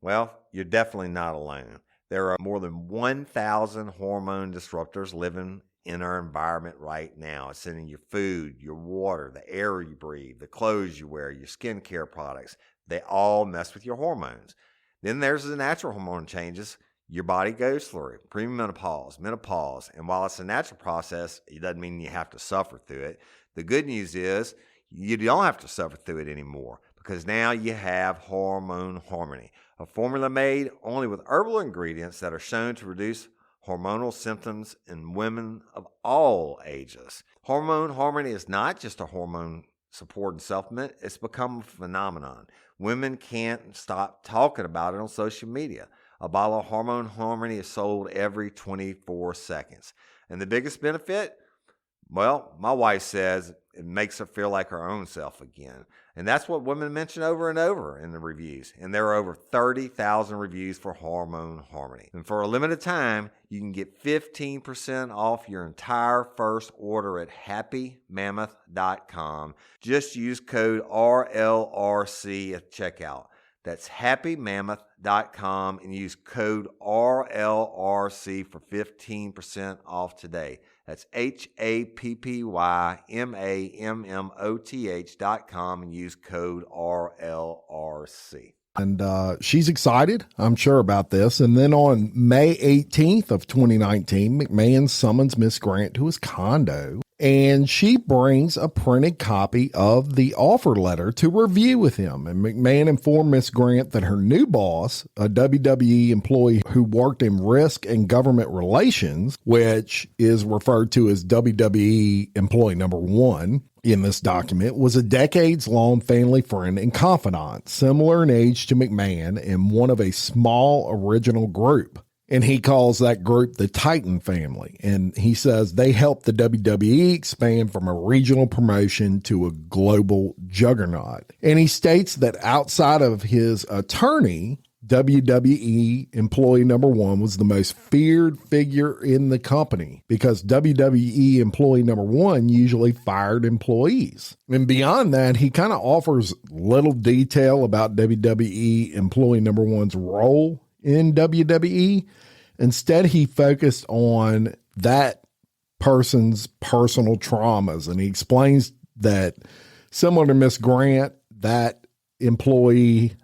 S1: Well, you're definitely not alone. There are more than 1,000 hormone disruptors living in our environment right now. It's in your food, your water, the air you breathe, the clothes you wear, your skincare products. They all mess with your hormones. Then there's the natural hormone changes your body goes through, premenopause, menopause. And while it's a natural process, it doesn't mean you have to suffer through it. The good news is you don't have to suffer through it anymore because now you have Hormone Harmony, a formula made only with herbal ingredients that are shown to reduce hormonal symptoms in women of all ages. Hormone Harmony is not just a hormone supporting supplement, it's become a phenomenon. Women can't stop talking about it on social media. A bottle of Hormone Harmony is sold every 24 seconds. And the biggest benefit? Well, my wife says it makes her feel like her own self again. And that's what women mention over and over in the reviews. And there are over 30,000 reviews for Hormone Harmony. And for a limited time, you can get 15% off your entire first order at happymammoth.com. Just use code RLRC at checkout. That's happymammoth.com and use code RLRC for 15% off today. That's happymammoth.com and use code RLRC.
S5: And she's excited, I'm sure, about this. And then on May 18th of 2019, McMahon summons Miss Grant to his condo, and she brings a printed copy of the offer letter to review with him. And McMahon informed Miss Grant that her new boss, a WWE employee who worked in risk and government relations, which is referred to as WWE employee number 1, in this document, was a decades-long family friend and confidant, similar in age to McMahon and one of a small original group. And he calls that group the Titan family. And he says they helped the WWE expand from a regional promotion to a global juggernaut. And he states that outside of his attorney, WWE employee number 1 was the most feared figure in the company because WWE employee number 1 usually fired employees. And beyond that, he kind of offers little detail about WWE employee number 1's role in WWE. Instead, he focused on that person's personal traumas. And he explains that, similar to Miss Grant, that employee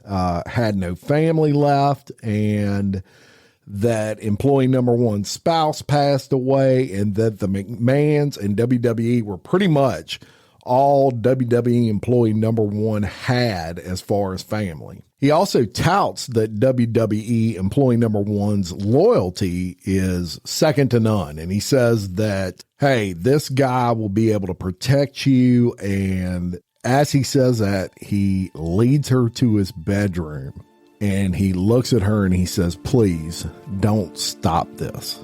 S5: had no family left, and that employee number 1's spouse passed away, and that the McMahons and WWE were pretty much all WWE employee number 1 had as far as family. He also touts that WWE employee number 1's loyalty is second to none. And he says that, hey, this guy will be able to protect you. And as he says that, he leads her to his bedroom and he looks at her and he says, please don't stop this.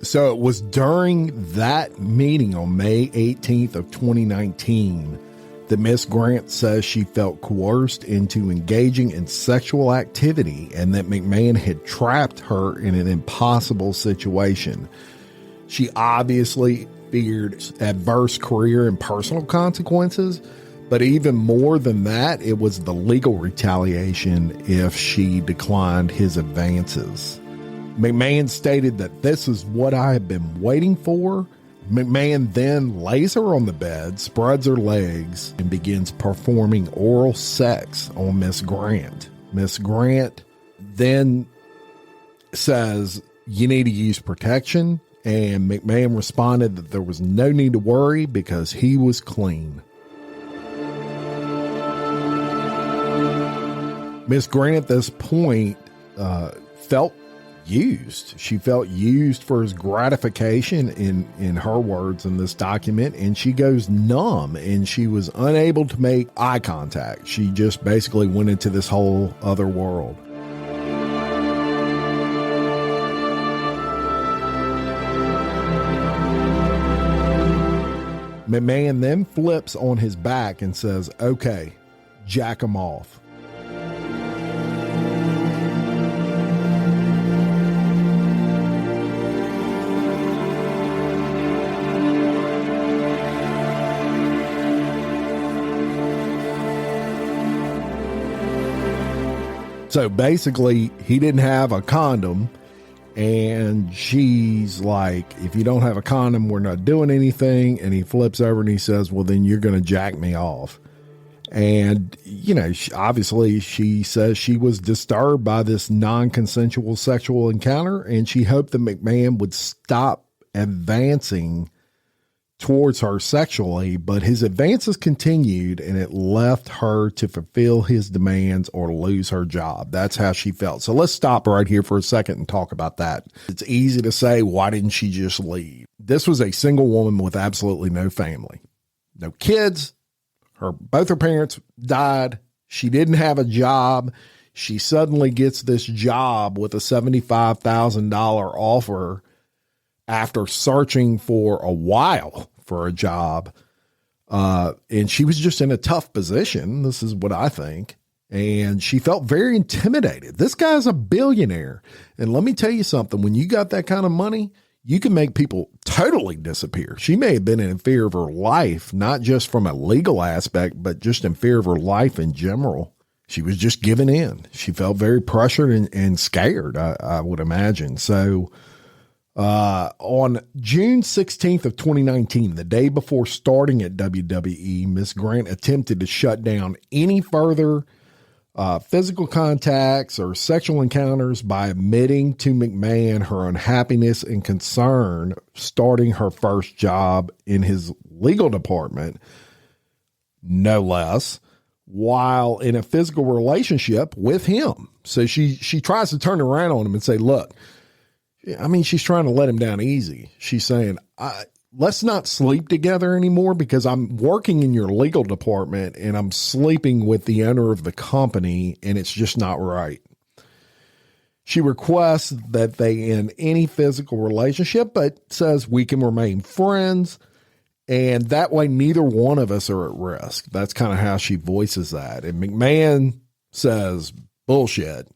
S5: So it was during that meeting on May 18th of 2019 that Miss Grant says she felt coerced into engaging in sexual activity and that McMahon had trapped her in an impossible situation. She obviously feared adverse career and personal consequences, but even more than that, it was the legal retaliation if she declined his advances. McMahon stated that this is what I have been waiting for. McMahon then lays her on the bed, spreads her legs, and begins performing oral sex on Miss Grant. Miss Grant then says, you need to use protection, and McMahon responded that there was no need to worry because he was clean. Miss Grant at this point felt used. She felt used for his gratification in her words in this document, and she goes numb and she was unable to make eye contact. She just basically went into this whole other world. McMahon then flips on his back and says, okay, jack him off. So basically, he didn't have a condom, and she's like, if you don't have a condom, we're not doing anything. And he flips over and he says, well, then you're going to jack me off. And, you know, obviously she says she was disturbed by this non-consensual sexual encounter, and she hoped that McMahon would stop advancing towards her sexually, but his advances continued and it left her to fulfill his demands or lose her job. That's how she felt. So let's stop right here for a second and talk about that. It's easy to say, why didn't she just leave? This was a single woman with absolutely no family, no kids. Both her parents died. She didn't have a job. She suddenly gets this job with a $75,000 offer after searching for a while for a job. And she was just in a tough position. This is what I think. And she felt very intimidated. This guy's a billionaire. And let me tell you something, when you got that kind of money, you can make people totally disappear. She may have been in fear of her life, not just from a legal aspect, but just in fear of her life in general. She was just giving in. She felt very pressured and scared, I would imagine. So on June 16th of 2019, the day before starting at WWE, Miss Grant attempted to shut down any further physical contacts or sexual encounters by admitting to McMahon her unhappiness and concern starting her first job in his legal department, no less, while in a physical relationship with him. So she tries to turn around on him and say, look, I mean, she's trying to let him down easy. She's saying, let's not sleep together anymore because I'm working in your legal department and I'm sleeping with the owner of the company and it's just not right. She requests that they end any physical relationship, but says we can remain friends. And that way, neither one of us are at risk. That's kind of how she voices that. And McMahon says, bullshit.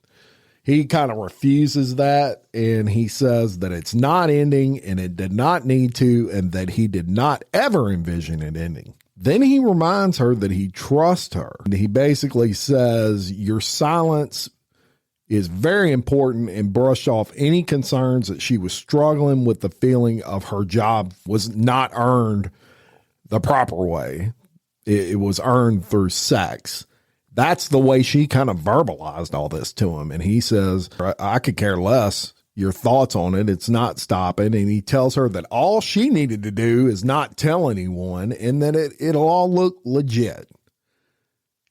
S5: He kind of refuses that, and he says that it's not ending and it did not need to, and that he did not ever envision it ending. Then he reminds her that he trusts her. And he basically says, your silence is very important, and brushed off any concerns that she was struggling with the feeling of her job was not earned the proper way. It was earned through sex. That's the way she kind of verbalized all this to him. And he says, I could care less your thoughts on it. It's not stopping. And he tells her that all she needed to do is not tell anyone and that it'll all look legit.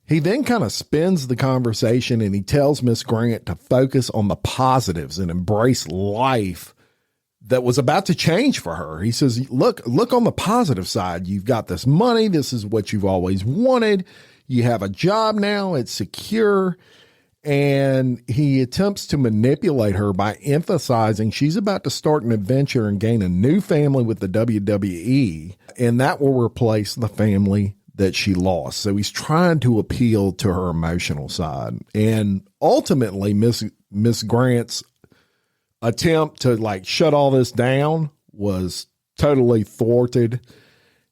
S5: He then kind of spins the conversation and he tells Miss Grant to focus on the positives and embrace life that was about to change for her. He says, look on the positive side. You've got this money. This is what you've always wanted. You have a job now. It's secure. And he attempts to manipulate her by emphasizing she's about to start an adventure and gain a new family with the WWE. And that will replace the family that she lost. So he's trying to appeal to her emotional side. And ultimately, Miss Grant's attempt to like shut all this down was totally thwarted,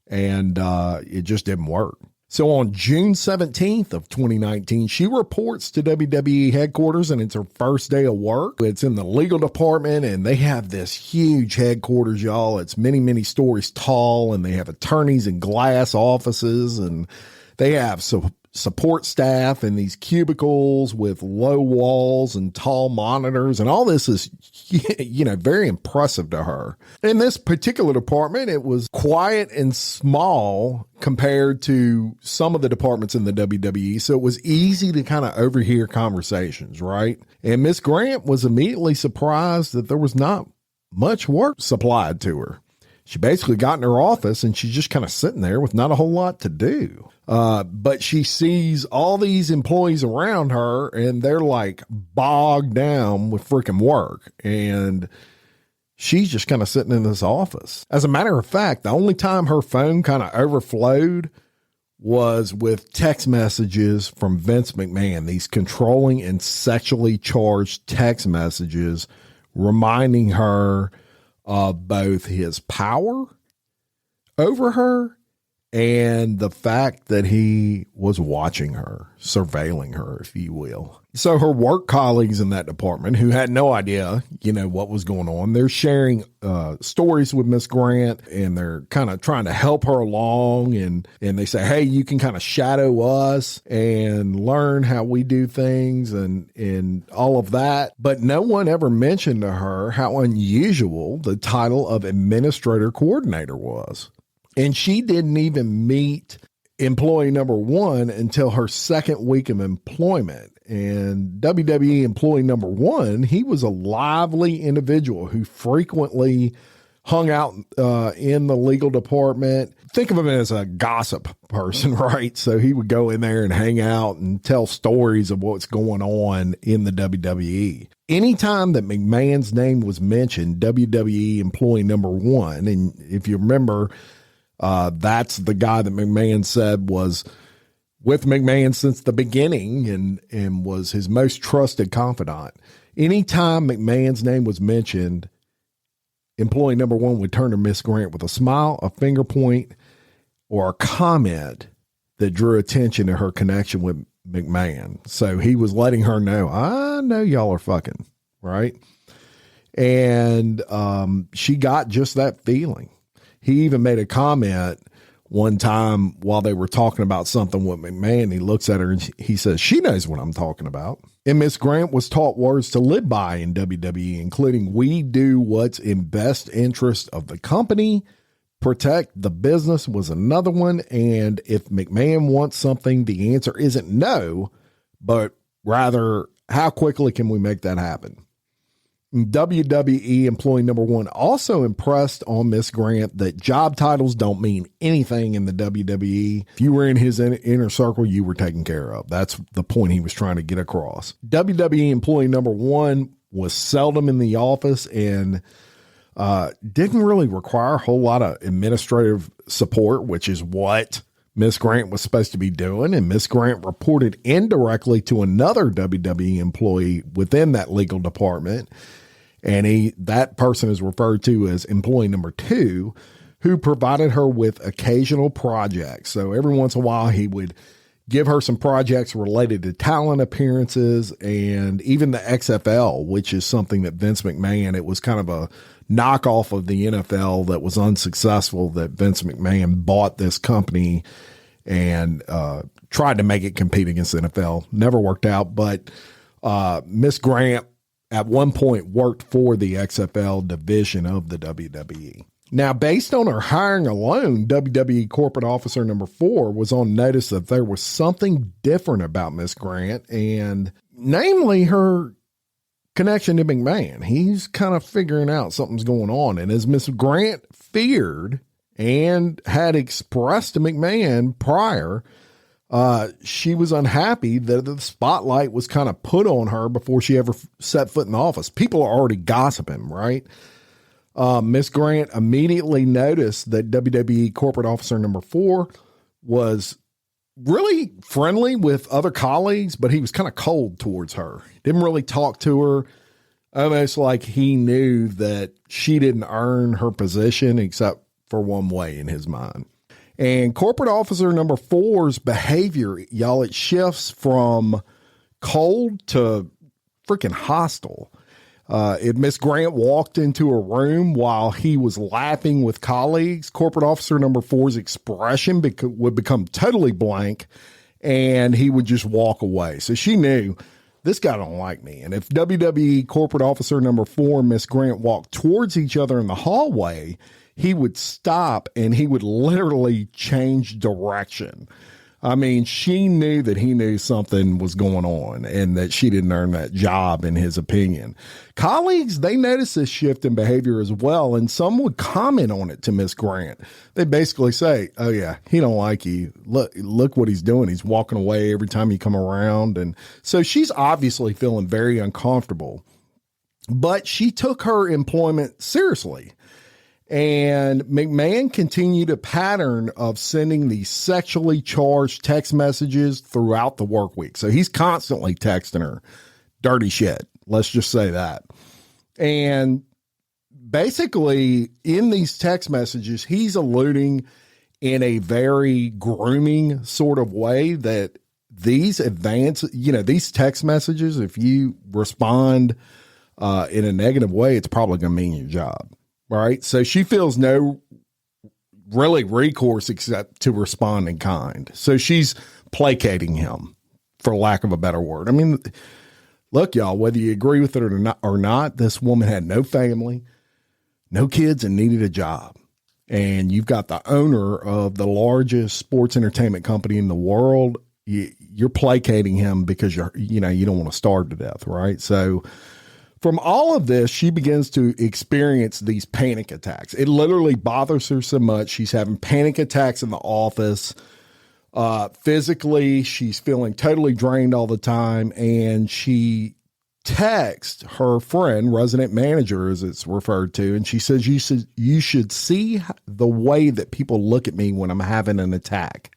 S5: and it just didn't work. So on June 17th of 2019, she reports to WWE headquarters, and it's her first day of work. It's in the legal department, and they have this huge headquarters, y'all. It's many, many stories tall, and they have attorneys in glass offices, and they have support staff in these cubicles with low walls and tall monitors. And all this is, very impressive to her. In this particular department, it was quiet and small compared to some of the departments in the WWE. So it was easy to kind of overhear conversations, right? And Miss Grant was immediately surprised that there was not much work supplied to her. She basically got in her office and she's just kind of sitting there with not a whole lot to do. But she sees all these employees around her and they're like bogged down with freaking work. And she's just kind of sitting in this office. As a matter of fact, the only time her phone kind of overflowed was with text messages from Vince McMahon, these controlling and sexually charged text messages reminding her of both his power over her and the fact that he was watching her, surveilling her, if you will. So her work colleagues in that department who had no idea, what was going on, they're sharing stories with Miss Grant, and they're kind of trying to help her along. And they say, hey, you can kind of shadow us and learn how we do things and all of that. But no one ever mentioned to her how unusual the title of administrator coordinator was. And she didn't even meet employee number one until her second week of employment. And WWE employee number one, he was a lively individual who frequently hung out in the legal department. Think of him as a gossip person, right? So he would go in there and hang out and tell stories of what's going on in the WWE. Anytime that McMahon's name was mentioned, WWE employee number one, and if you remember, that's the guy that McMahon said was with McMahon since the beginning and was his most trusted confidant. Anytime McMahon's name was mentioned, employee number one would turn to Miss Grant with a smile, a finger point, or a comment that drew attention to her connection with McMahon. So he was letting her know, I know y'all are fucking, right? And she got just that feeling. He even made a comment one time while they were talking about something with McMahon. He looks at her and he says, she knows what I'm talking about. And Miss Grant was taught words to live by in WWE, including, we do what's in best interest of the company. Protect the business was another one. And if McMahon wants something, the answer isn't no, but rather, how quickly can we make that happen? WWE employee number one also impressed on Miss Grant that job titles don't mean anything in the WWE. If you were in his inner circle, you were taken care of. That's the point he was trying to get across. WWE employee number one was seldom in the office and didn't really require a whole lot of administrative support, which is what Miss Grant was supposed to be doing. And Miss Grant reported indirectly to another WWE employee within that legal department. And that person is referred to as employee number two, who provided her with occasional projects. So every once in a while, he would give her some projects related to talent appearances and even the XFL, which is something that Vince McMahon, it was kind of a knockoff of the NFL that was unsuccessful, that Vince McMahon bought this company and tried to make it compete against the NFL. Never worked out, but Miss Grant at one point worked for the XFL division of the WWE. Now, based on her hiring alone, WWE corporate officer number 4 was on notice that there was something different about Miss Grant, and namely her connection to McMahon. He's kind of figuring out something's going on. And as Miss Grant feared and had expressed to McMahon prior, she was unhappy that the spotlight was kind of put on her before she ever set foot in the office. People are already gossiping, right? Miss Grant immediately noticed that WWE corporate officer number 4 was really friendly with other colleagues, but he was kind of cold towards her. Didn't really talk to her, almost like he knew that she didn't earn her position except for one way in his mind. And corporate officer number 4's behavior, y'all, it shifts from cold to freaking hostile. If Miss Grant walked into a room while he was laughing with colleagues, corporate officer number 4's expression would become totally blank and he would just walk away. So she knew, this guy don't like me. And if WWE corporate officer number 4 and Miss Grant walked towards each other in the hallway, he would stop and he would literally change direction. I mean, she knew that he knew something was going on and that she didn't earn that job, in his opinion. Colleagues, they noticed this shift in behavior as well, and some would comment on it to Miss Grant. They basically say, oh yeah, he don't like you. Look what he's doing. He's walking away every time you come around. And so she's obviously feeling very uncomfortable, but she took her employment seriously. And McMahon continued a pattern of sending these sexually charged text messages throughout the work week. So he's constantly texting her dirty shit. Let's just say that. And basically in these text messages, he's alluding in a very grooming sort of way that these these text messages, if you respond in a negative way, it's probably going to mean your job. Right. So she feels no really recourse except to respond in kind. So she's placating him, for lack of a better word. I mean, look, y'all, whether you agree with it or not, this woman had no family, no kids, and needed a job. And you've got the owner of the largest sports entertainment company in the world. You're placating him because you don't want to starve to death. Right. So from all of this, she begins to experience these panic attacks. It literally bothers her so much. She's having panic attacks in the office. Physically, she's feeling totally drained all the time. And she texts her friend, resident manager, as it's referred to, and she says, you should see the way that people look at me when I'm having an attack.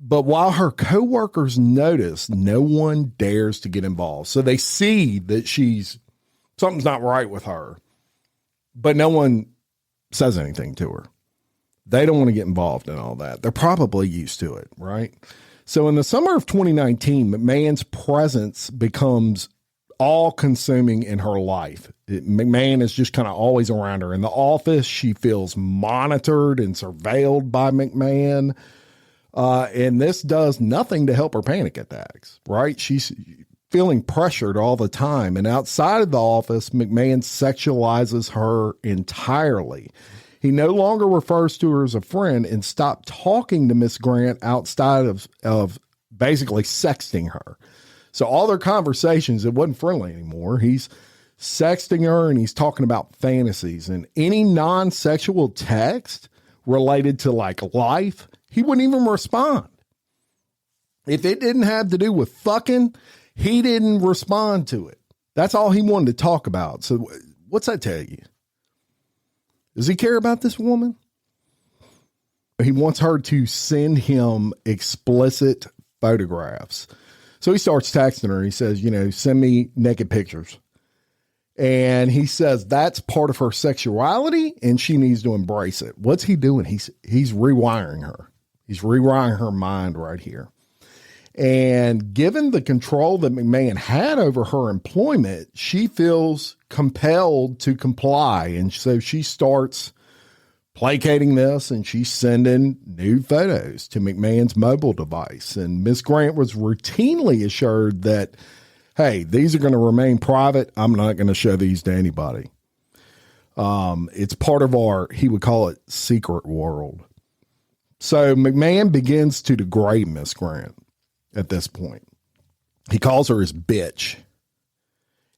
S5: But while her coworkers notice, no one dares to get involved. So they see that something's not right with her, but no one says anything to her. They don't want to get involved in all that. They're probably used to it, right? So in the summer of 2019, McMahon's presence becomes all-consuming in her life. McMahon is just kind of always around her. In the office, she feels monitored and surveilled by McMahon. And this does nothing to help her panic attacks, right? She's feeling pressured all the time. And outside of the office, McMahon sexualizes her entirely. He no longer refers to her as a friend and stopped talking to Miss Grant outside of basically sexting her. So all their conversations, it wasn't friendly anymore. He's sexting her and he's talking about fantasies, and any non-sexual text related to like life, he wouldn't even respond. If it didn't have to do with fucking, he didn't respond to it. That's all he wanted to talk about. So what's that tell you? Does he care about this woman? He wants her to send him explicit photographs. So he starts texting her. He says, send me naked pictures. And he says that's part of her sexuality and she needs to embrace it. What's he doing? He's rewiring her. He's rewiring her mind right here. And given the control that McMahon had over her employment, she feels compelled to comply. And so she starts placating this, and she's sending nude photos to McMahon's mobile device. And Miss Grant was routinely assured that, hey, these are going to remain private. I'm not going to show these to anybody. It's part of our, he would call it, secret world. So McMahon begins to degrade Miss Grant at this point. He calls her his bitch.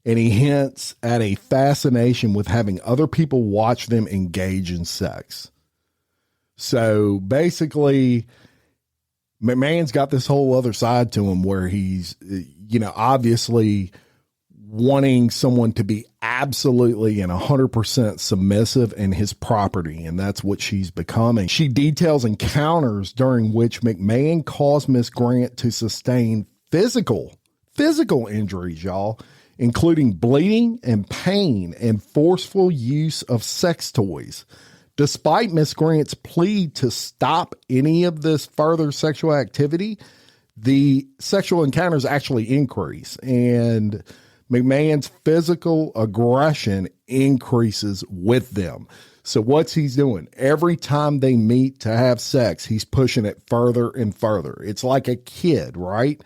S5: And he hints at a fascination with having other people watch them engage in sex. So basically, McMahon's got this whole other side to him where he's, obviously wanting someone to be absolutely and 100% submissive in his property. And that's what she's becoming. She details encounters during which McMahon caused Miss Grant to sustain physical injuries, y'all, including bleeding and pain and forceful use of sex toys. Despite Miss Grant's plea to stop any of this further sexual activity, the sexual encounters actually increase, and McMahon's physical aggression increases with them. So what's he's doing? Every time they meet to have sex, he's pushing it further and further. It's like a kid, right?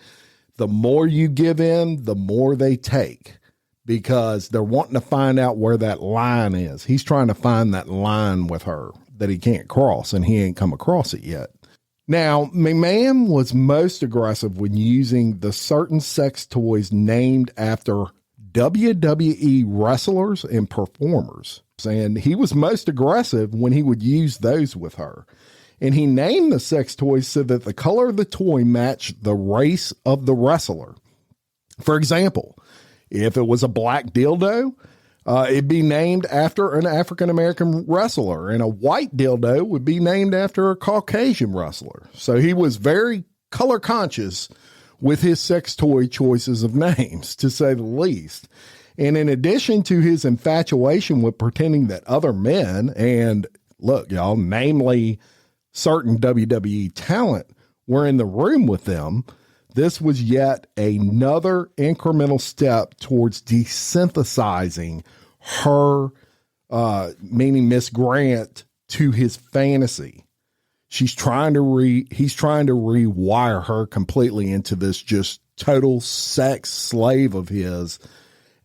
S5: The more you give in, the more they take, because they're wanting to find out where that line is. He's trying to find that line with her that he can't cross, and he ain't come across it yet. Now, McMahon was most aggressive when using the certain sex toys named after WWE wrestlers and performers. And he was most aggressive when he would use those with her. And he named the sex toys so that the color of the toy matched the race of the wrestler. For example, if it was a black dildo, it'd be named after an African-American wrestler, and a white dildo would be named after a Caucasian wrestler. So he was very color conscious with his sex toy choices of names, to say the least. And in addition to his infatuation with pretending that other men, and look, y'all, namely certain WWE talent, were in the room with them, this was yet another incremental step towards desynthesizing her, meaning Miss Grant, to his fantasy. He's trying to rewire her completely into this just total sex slave of his.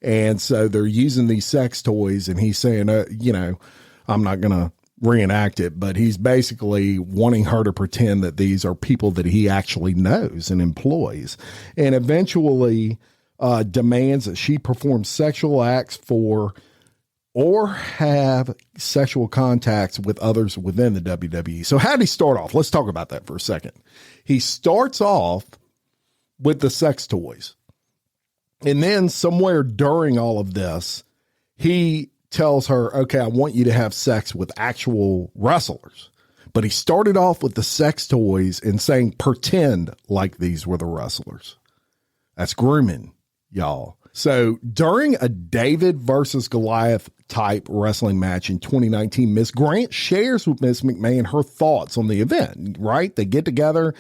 S5: And so they're using these sex toys, and he's saying, I'm not going to reenact it, but he's basically wanting her to pretend that these are people that he actually knows and employs, and eventually demands that she perform sexual acts for or have sexual contacts with others within the WWE. So how did he start off? Let's talk about that for a second. He starts off with the sex toys. And then somewhere during all of this, he tells her, okay, I want you to have sex with actual wrestlers, But he started off with the sex toys and saying, pretend like these were the wrestlers. That's grooming, y'all. So during a David versus Goliath type wrestling match in 2019, Miss Grant shares with Miss McMahon her thoughts on the event, right? They get together.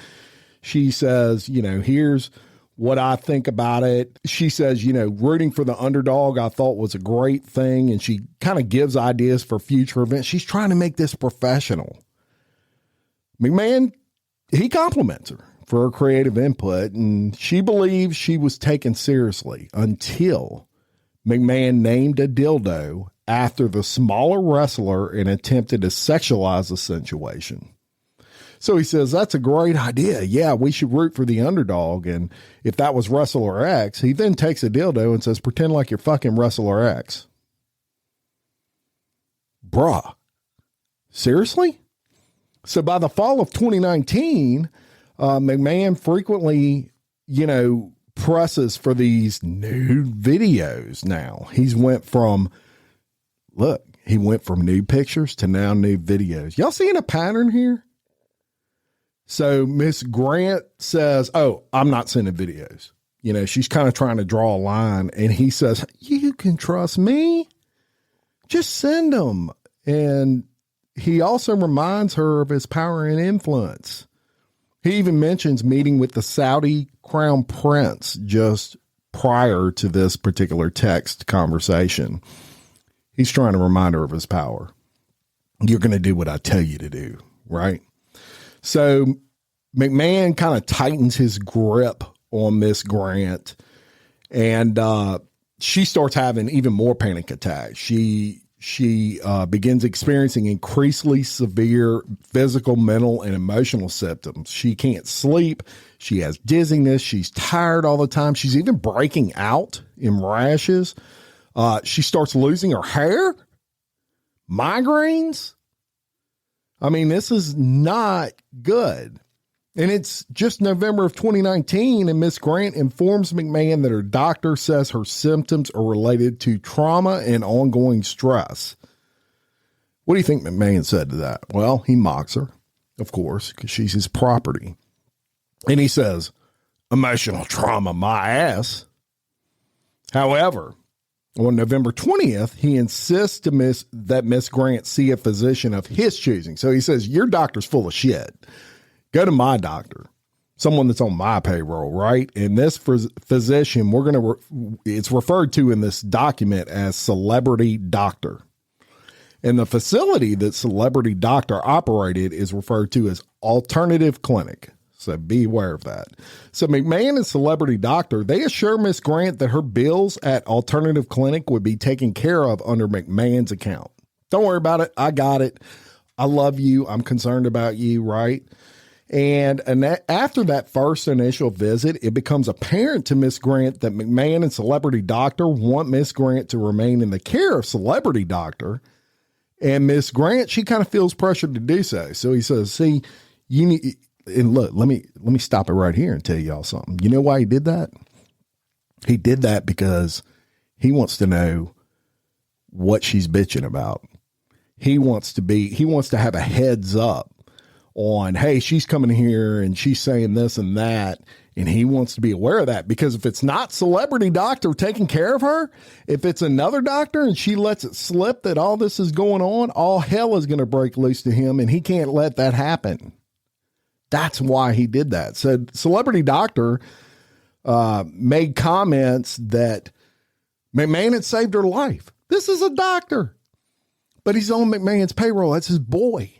S5: She says, here's what I think about it. She says, rooting for the underdog I thought was a great thing. And she kind of gives ideas for future events. She's trying to make this professional. McMahon, he compliments her for her creative input, and she believes she was taken seriously until McMahon named a dildo after the smaller wrestler and attempted to sexualize the situation. So he says, that's a great idea. Yeah, we should root for the underdog. And if that was Wrestler X, he then takes a dildo and says, pretend like you're fucking Wrestler X. Bruh. Seriously? So by the fall of 2019, McMahon frequently, presses for these nude videos now. He went from nude pictures to now nude videos. Y'all seeing a pattern here? So Miss Grant says, oh, I'm not sending videos. She's kind of trying to draw a line. And he says, you can trust me. Just send them. And he also reminds her of his power and influence. He even mentions meeting with the Saudi crown prince just prior to this particular text conversation. He's trying to remind her of his power. You're going to do what I tell you to do, right? So McMahon kind of tightens his grip on Miss Grant, and she starts having even more panic attacks. She begins experiencing increasingly severe physical, mental, and emotional symptoms. She can't sleep. She has dizziness. She's tired all the time. She's even breaking out in rashes. She starts losing her hair, migraines. I mean, this is not good. And it's just November of 2019, and Miss Grant informs McMahon that her doctor says her symptoms are related to trauma and ongoing stress. What do you think McMahon said to that? Well, he mocks her, of course, because she's his property. And he says, emotional trauma, my ass. However, on November 20th, he insists that Miss Grant see a physician of his choosing. So he says, your doctor's full of shit. Go to my doctor, someone that's on my payroll, right? And this physician, it's referred to in this document as celebrity doctor. And the facility that celebrity doctor operated is referred to as alternative clinic. So be aware of that. So McMahon and celebrity doctor, they assure Miss Grant that her bills at alternative clinic would be taken care of under McMahon's account. Don't worry about it. I got it. I love you. I'm concerned about you, right? And after that first initial visit, it becomes apparent to Miss Grant that McMahon and Celebrity Doctor want Miss Grant to remain in the care of Celebrity Doctor. And Miss Grant, she kind of feels pressured to do so. So he says, see, you need, and look, let me stop it right here and tell y'all something. You know why he did that? He did that because he wants to know what she's bitching about. He wants to have a heads up on, hey, she's coming here and she's saying this and that. And he wants to be aware of that, because if it's not Celebrity Doctor taking care of her, if it's another doctor and she lets it slip that all this is going on, all hell is going to break loose to him, and he can't let that happen. That's why he did that. So Celebrity Doctor made comments that McMahon had saved her life. This is a doctor, but he's on McMahon's payroll. That's his boy.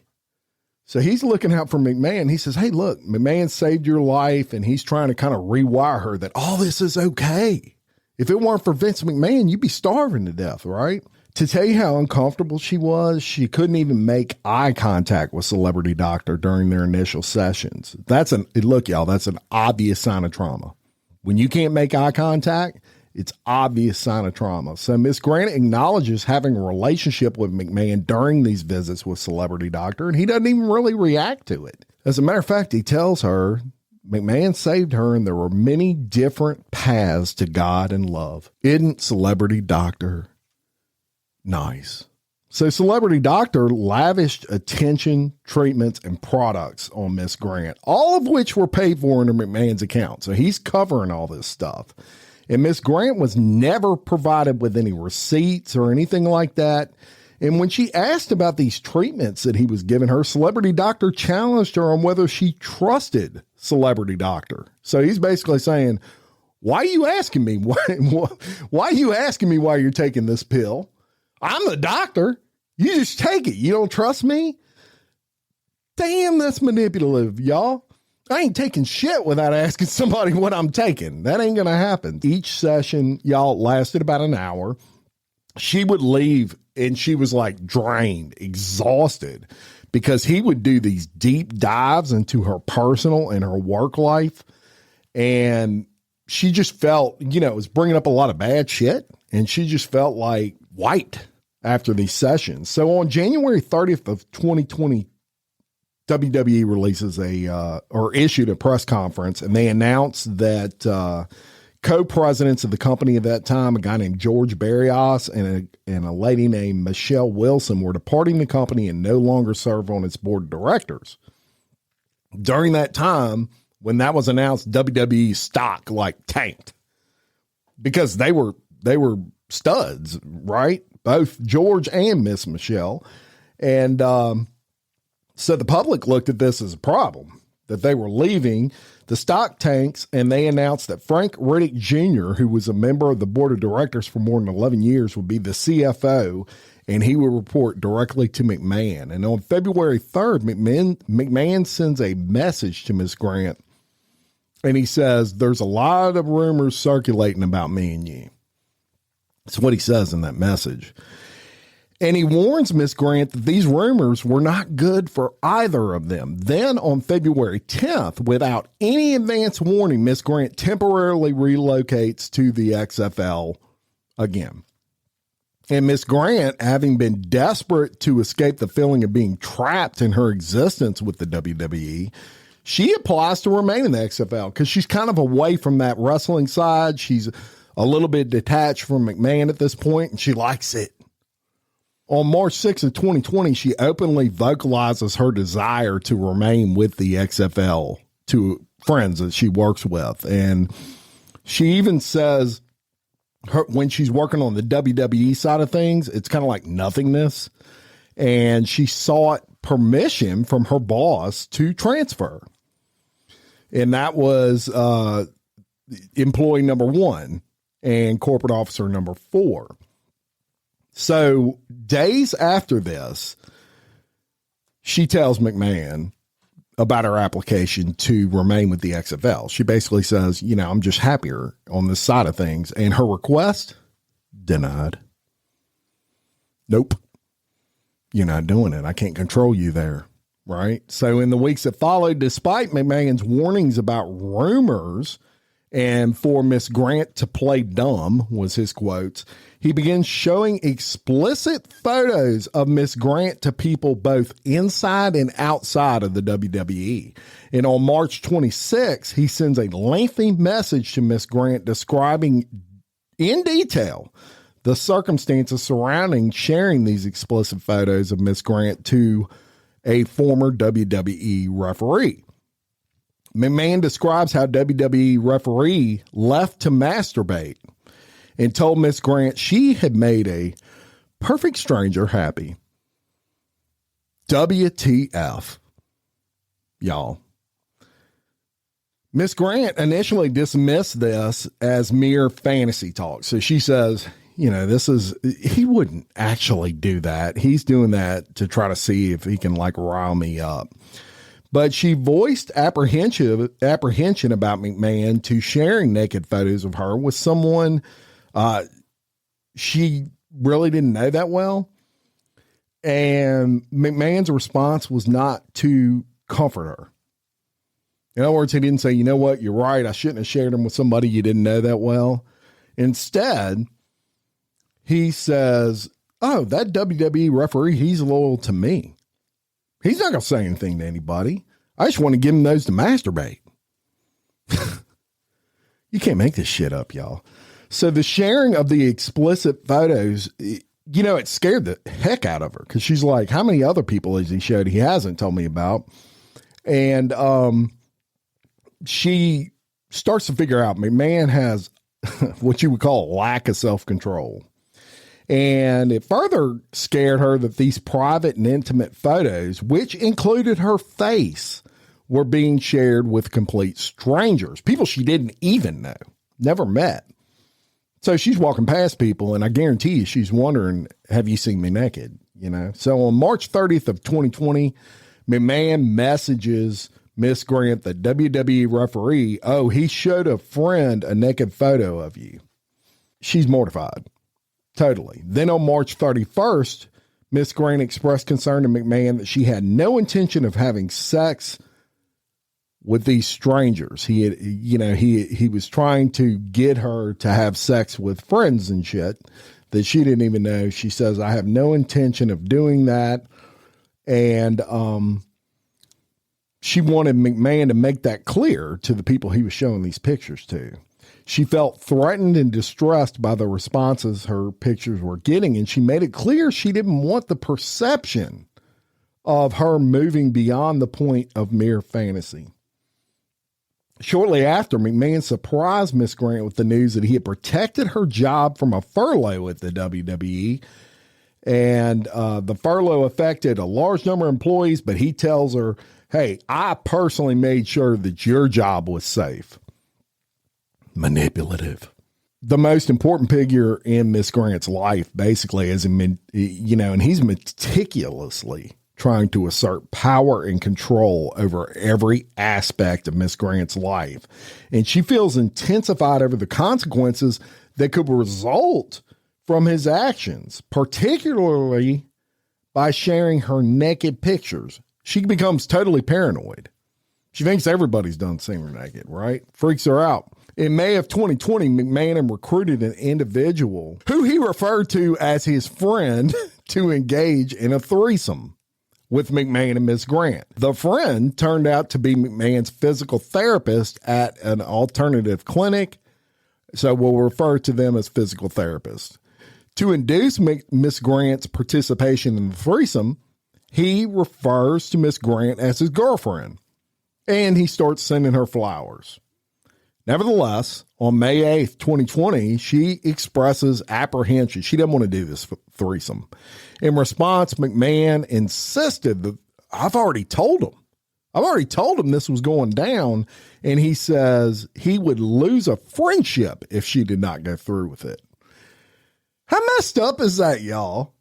S5: So he's looking out for McMahon. He says, hey, look, McMahon saved your life, and he's trying to kind of rewire her that all this is okay. If it weren't for Vince McMahon, you'd be starving to death, right? To tell you how uncomfortable she was, she couldn't even make eye contact with Celebrity Doctor during their initial sessions. Look, y'all, that's an obvious sign of trauma. When you can't make eye contact, it's obvious sign of trauma. So Miss Grant acknowledges having a relationship with McMahon during these visits with Celebrity Doctor, and he doesn't even really react to it. As a matter of fact, he tells her McMahon saved her, and there were many different paths to God and love. Isn't Celebrity Doctor nice? So Celebrity Doctor lavished attention, treatments, and products on Miss Grant, all of which were paid for under McMahon's account. So he's covering all this stuff. And Miss Grant was never provided with any receipts or anything like that. And when she asked about these treatments that he was giving her, Celebrity Doctor challenged her on whether she trusted Celebrity Doctor. So he's basically saying, why are you asking me? Why are you asking me why you're taking this pill? I'm the doctor. You just take it. You don't trust me? Damn, that's manipulative, y'all. I ain't taking shit without asking somebody what I'm taking. That ain't going to happen. Each session, y'all, lasted about an hour. She would leave and she was like drained, exhausted, because he would do these deep dives into her personal and her work life. And she just felt, it was bringing up a lot of bad shit. And she just felt like wiped after these sessions. So on January 30th of 2020, WWE releases issued a press conference, and they announced that co-presidents of the company at that time, a guy named George Barrios and a lady named Michelle Wilson, were departing the company and no longer serve on its board of directors. During that time, when that was announced, WWE stock tanked because they were studs, right? Both George and Miss Michelle. And so the public looked at this as a problem, that they were leaving. The stock tanks, and they announced that Frank Riddick Jr., who was a member of the board of directors for more than 11 years, would be the CFO, and he would report directly to McMahon. And on February 3rd, McMahon sends a message to Ms. Grant, and he says, there's a lot of rumors circulating about me and you. That's what he says in that message. And he warns Miss Grant that these rumors were not good for either of them. Then on February 10th, without any advance warning, Miss Grant temporarily relocates to the XFL again. And Miss Grant, having been desperate to escape the feeling of being trapped in her existence with the WWE, she applies to remain in the XFL because she's kind of away from that wrestling side. She's a little bit detached from McMahon at this point, and she likes it. On March 6th of 2020, she openly vocalizes her desire to remain with the XFL to friends that she works with. And she even says when she's working on the WWE side of things, it's kind of like nothingness. And she sought permission from her boss to transfer. And that was employee number 1 and corporate officer number 4. So days after this, she tells McMahon about her application to remain with the XFL. She basically says, I'm just happier on this side of things. And her request, denied. Nope. You're not doing it. I can't control you there. Right. So in the weeks that followed, despite McMahon's warnings about rumors and for Miss Grant to play dumb was his quotes, he begins showing explicit photos of Miss Grant to people both inside and outside of the WWE. And on March 26, he sends a lengthy message to Miss Grant describing in detail the circumstances surrounding sharing these explicit photos of Miss Grant to a former WWE referee. McMahon describes how WWE referee left to masturbate and told Miss Grant she had made a perfect stranger happy. WTF, y'all. Miss Grant initially dismissed this as mere fantasy talk. So she says, he wouldn't actually do that. He's doing that to try to see if he can rile me up. But she voiced apprehension about McMahon to sharing naked photos of her with someone she really didn't know that well. And McMahon's response was not to comfort her. In other words, he didn't say, you know what, you're right, I shouldn't have shared them with somebody you didn't know that well. Instead, he says, oh, that WWE referee, he's loyal to me. He's not going to say anything to anybody. I just want to give him those to masturbate. You can't make this shit up, y'all. So the sharing of the explicit photos, you know, it scared the heck out of her because she's like, how many other people has he showed he hasn't told me about? And she starts to figure out McMahon has what you would call a lack of self-control. And it further scared her that these private and intimate photos, which included her face, were being shared with complete strangers, people she didn't even know, never met. So she's walking past people, and I guarantee you she's wondering, have you seen me naked? You know? So on March 30th of 2020, McMahon messages Miss Grant, the WWE referee, oh, he showed a friend a naked photo of you. She's mortified. Totally. Then on March 31st, Miss Grant expressed concern to McMahon that she had no intention of having sex with these strangers. He had, you know, he was trying to get her to have sex with friends and shit that she didn't even know. She says, I have no intention of doing that. And she wanted McMahon to make that clear to the people he was showing these pictures to. She felt threatened and distressed by the responses her pictures were getting, and she made it clear she didn't want the perception of her moving beyond the point of mere fantasy. Shortly after, McMahon surprised Miss Grant with the news that he had protected her job from a furlough at the WWE. And the furlough affected a large number of employees, but he tells her, hey, I personally made sure that your job was safe. Manipulative. The most important figure in Miss Grant's life, basically, is, you know, and he's meticulously trying to assert power and control over every aspect of Miss Grant's life. And she feels intensified over the consequences that could result from his actions, particularly by sharing her naked pictures. She becomes totally paranoid. She thinks everybody's done seen her naked, right? Freaks her out. In May of 2020, McMahon recruited an individual who he referred to as his friend to engage in a threesome with McMahon and Miss Grant. The friend turned out to be McMahon's physical therapist at an alternative clinic, so we'll refer to them as physical therapists. To induce Miss Grant's participation in the threesome, he refers to Miss Grant as his girlfriend, and he starts sending her flowers. Nevertheless, on May 8th, 2020, she expresses apprehension. She doesn't want to do this threesome. In response, McMahon insisted that I've already told him this was going down. And he says he would lose a friendship if she did not go through with it. How messed up is that, y'all?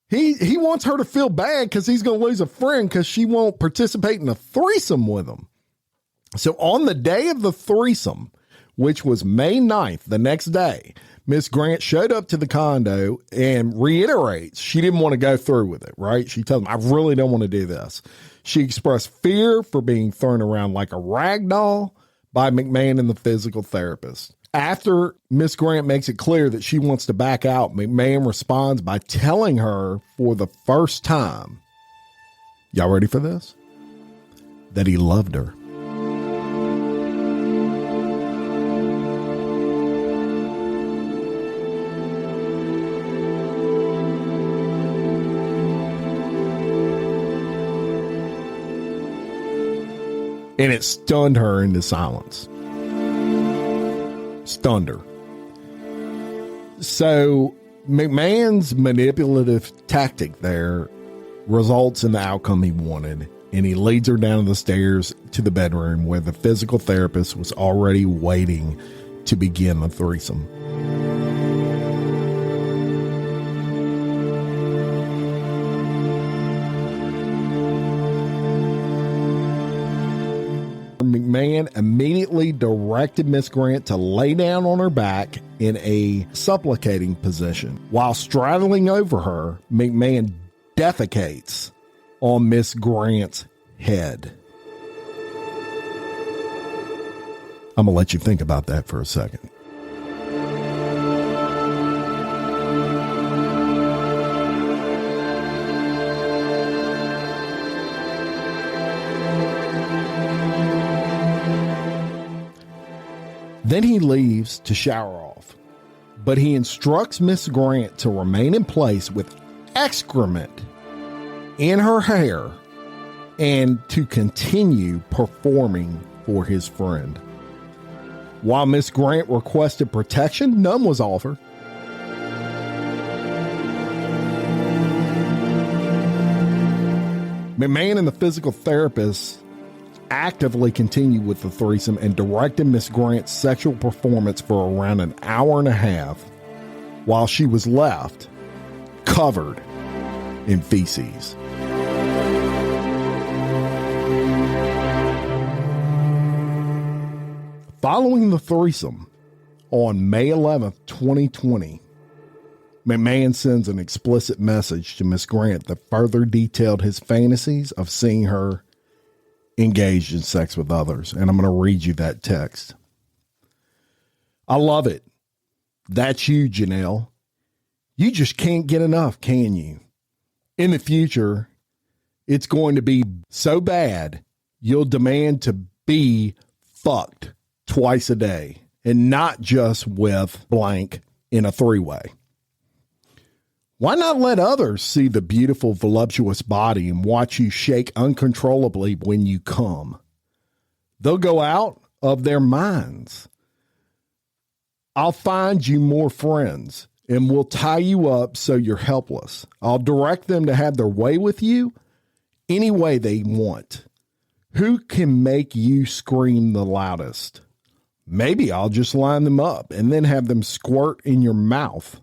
S5: He wants her to feel bad because he's going to lose a friend because she won't participate in a threesome with him. So on the day of the threesome, which was May 9th, the next day, Miss Grant showed up to the condo and reiterates she didn't want to go through with it, right? She tells him, I really don't want to do this. She expressed fear for being thrown around like a rag doll by McMahon and the physical therapist. After Miss Grant makes it clear that she wants to back out, McMahon responds by telling her for the first time, y'all ready for this? That he loved her. And it stunned her into silence. Stunned her. So McMahon's manipulative tactic there results in the outcome he wanted. And he leads her down the stairs to the bedroom where the physical therapist was already waiting to begin the threesome. McMahon immediately directed Miss Grant to lay down on her back in a supplicating position. While straddling over her, McMahon defecates on Miss Grant's head. I'm going to let you think about that for a second. Then he leaves to shower off. but he instructs Miss Grant to remain in place with excrement in her hair and to continue performing for his friend. While Miss Grant requested protection, none was offered. McMahon and the physical therapist actively continued with the threesome and directed Miss Grant's sexual performance for around an hour and a half while she was left covered in feces. Following the threesome, on May 11th, 2020, McMahon sends an explicit message to Miss Grant that further detailed his fantasies of seeing her engaged in sex with others. And I'm going to read you that text. I love it. That's you, Janel. You just can't get enough, can you? In the future, it's going to be so bad, you'll demand to be fucked twice a day and not just with blank in a three-way. Why not let others see the beautiful, voluptuous body and watch you shake uncontrollably when you come? They'll go out of their minds. I'll find you more friends and we'll tie you up so you're helpless. I'll direct them to have their way with you any way they want. Who can make you scream the loudest? Maybe I'll just line them up and then have them squirt in your mouth,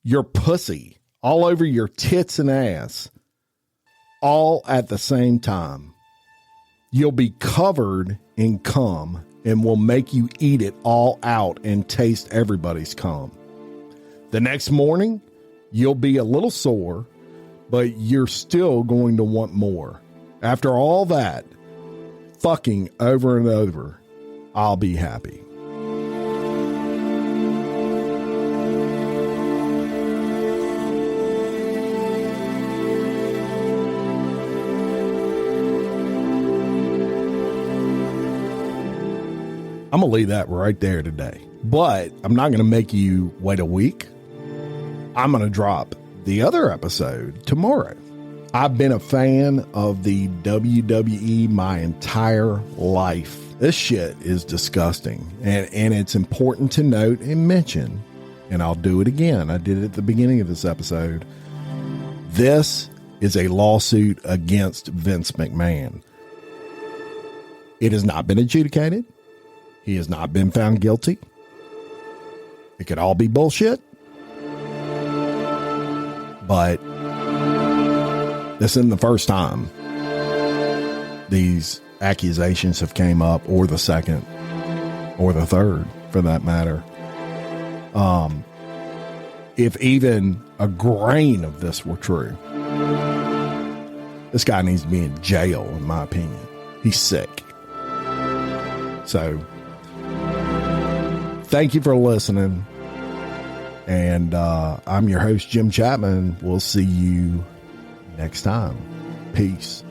S5: your pussy, all over your tits and ass, all at the same time. You'll be covered in cum and we'll make you eat it all out and taste everybody's cum. The next morning, you'll be a little sore, but you're still going to want more. After all that, fucking over and over, I'll be happy. I'm going to leave that right there today. But I'm not going to make you wait a week. I'm going to drop the other episode tomorrow. I've been a fan of the WWE my entire life. This shit is disgusting. And it's important to note and mention, and I'll do it again. I did it at the beginning of this episode. This is a lawsuit against Vince McMahon. It has not been adjudicated. He has not been found guilty. It could all be bullshit. But this isn't the first time these accusations have came up, or the second, or the third, for that matter. If even a grain of this were true, this guy needs to be in jail, in my opinion. He's sick. So, thank you for listening. And I'm your host, Jim Chapman. We'll see you next time. Peace.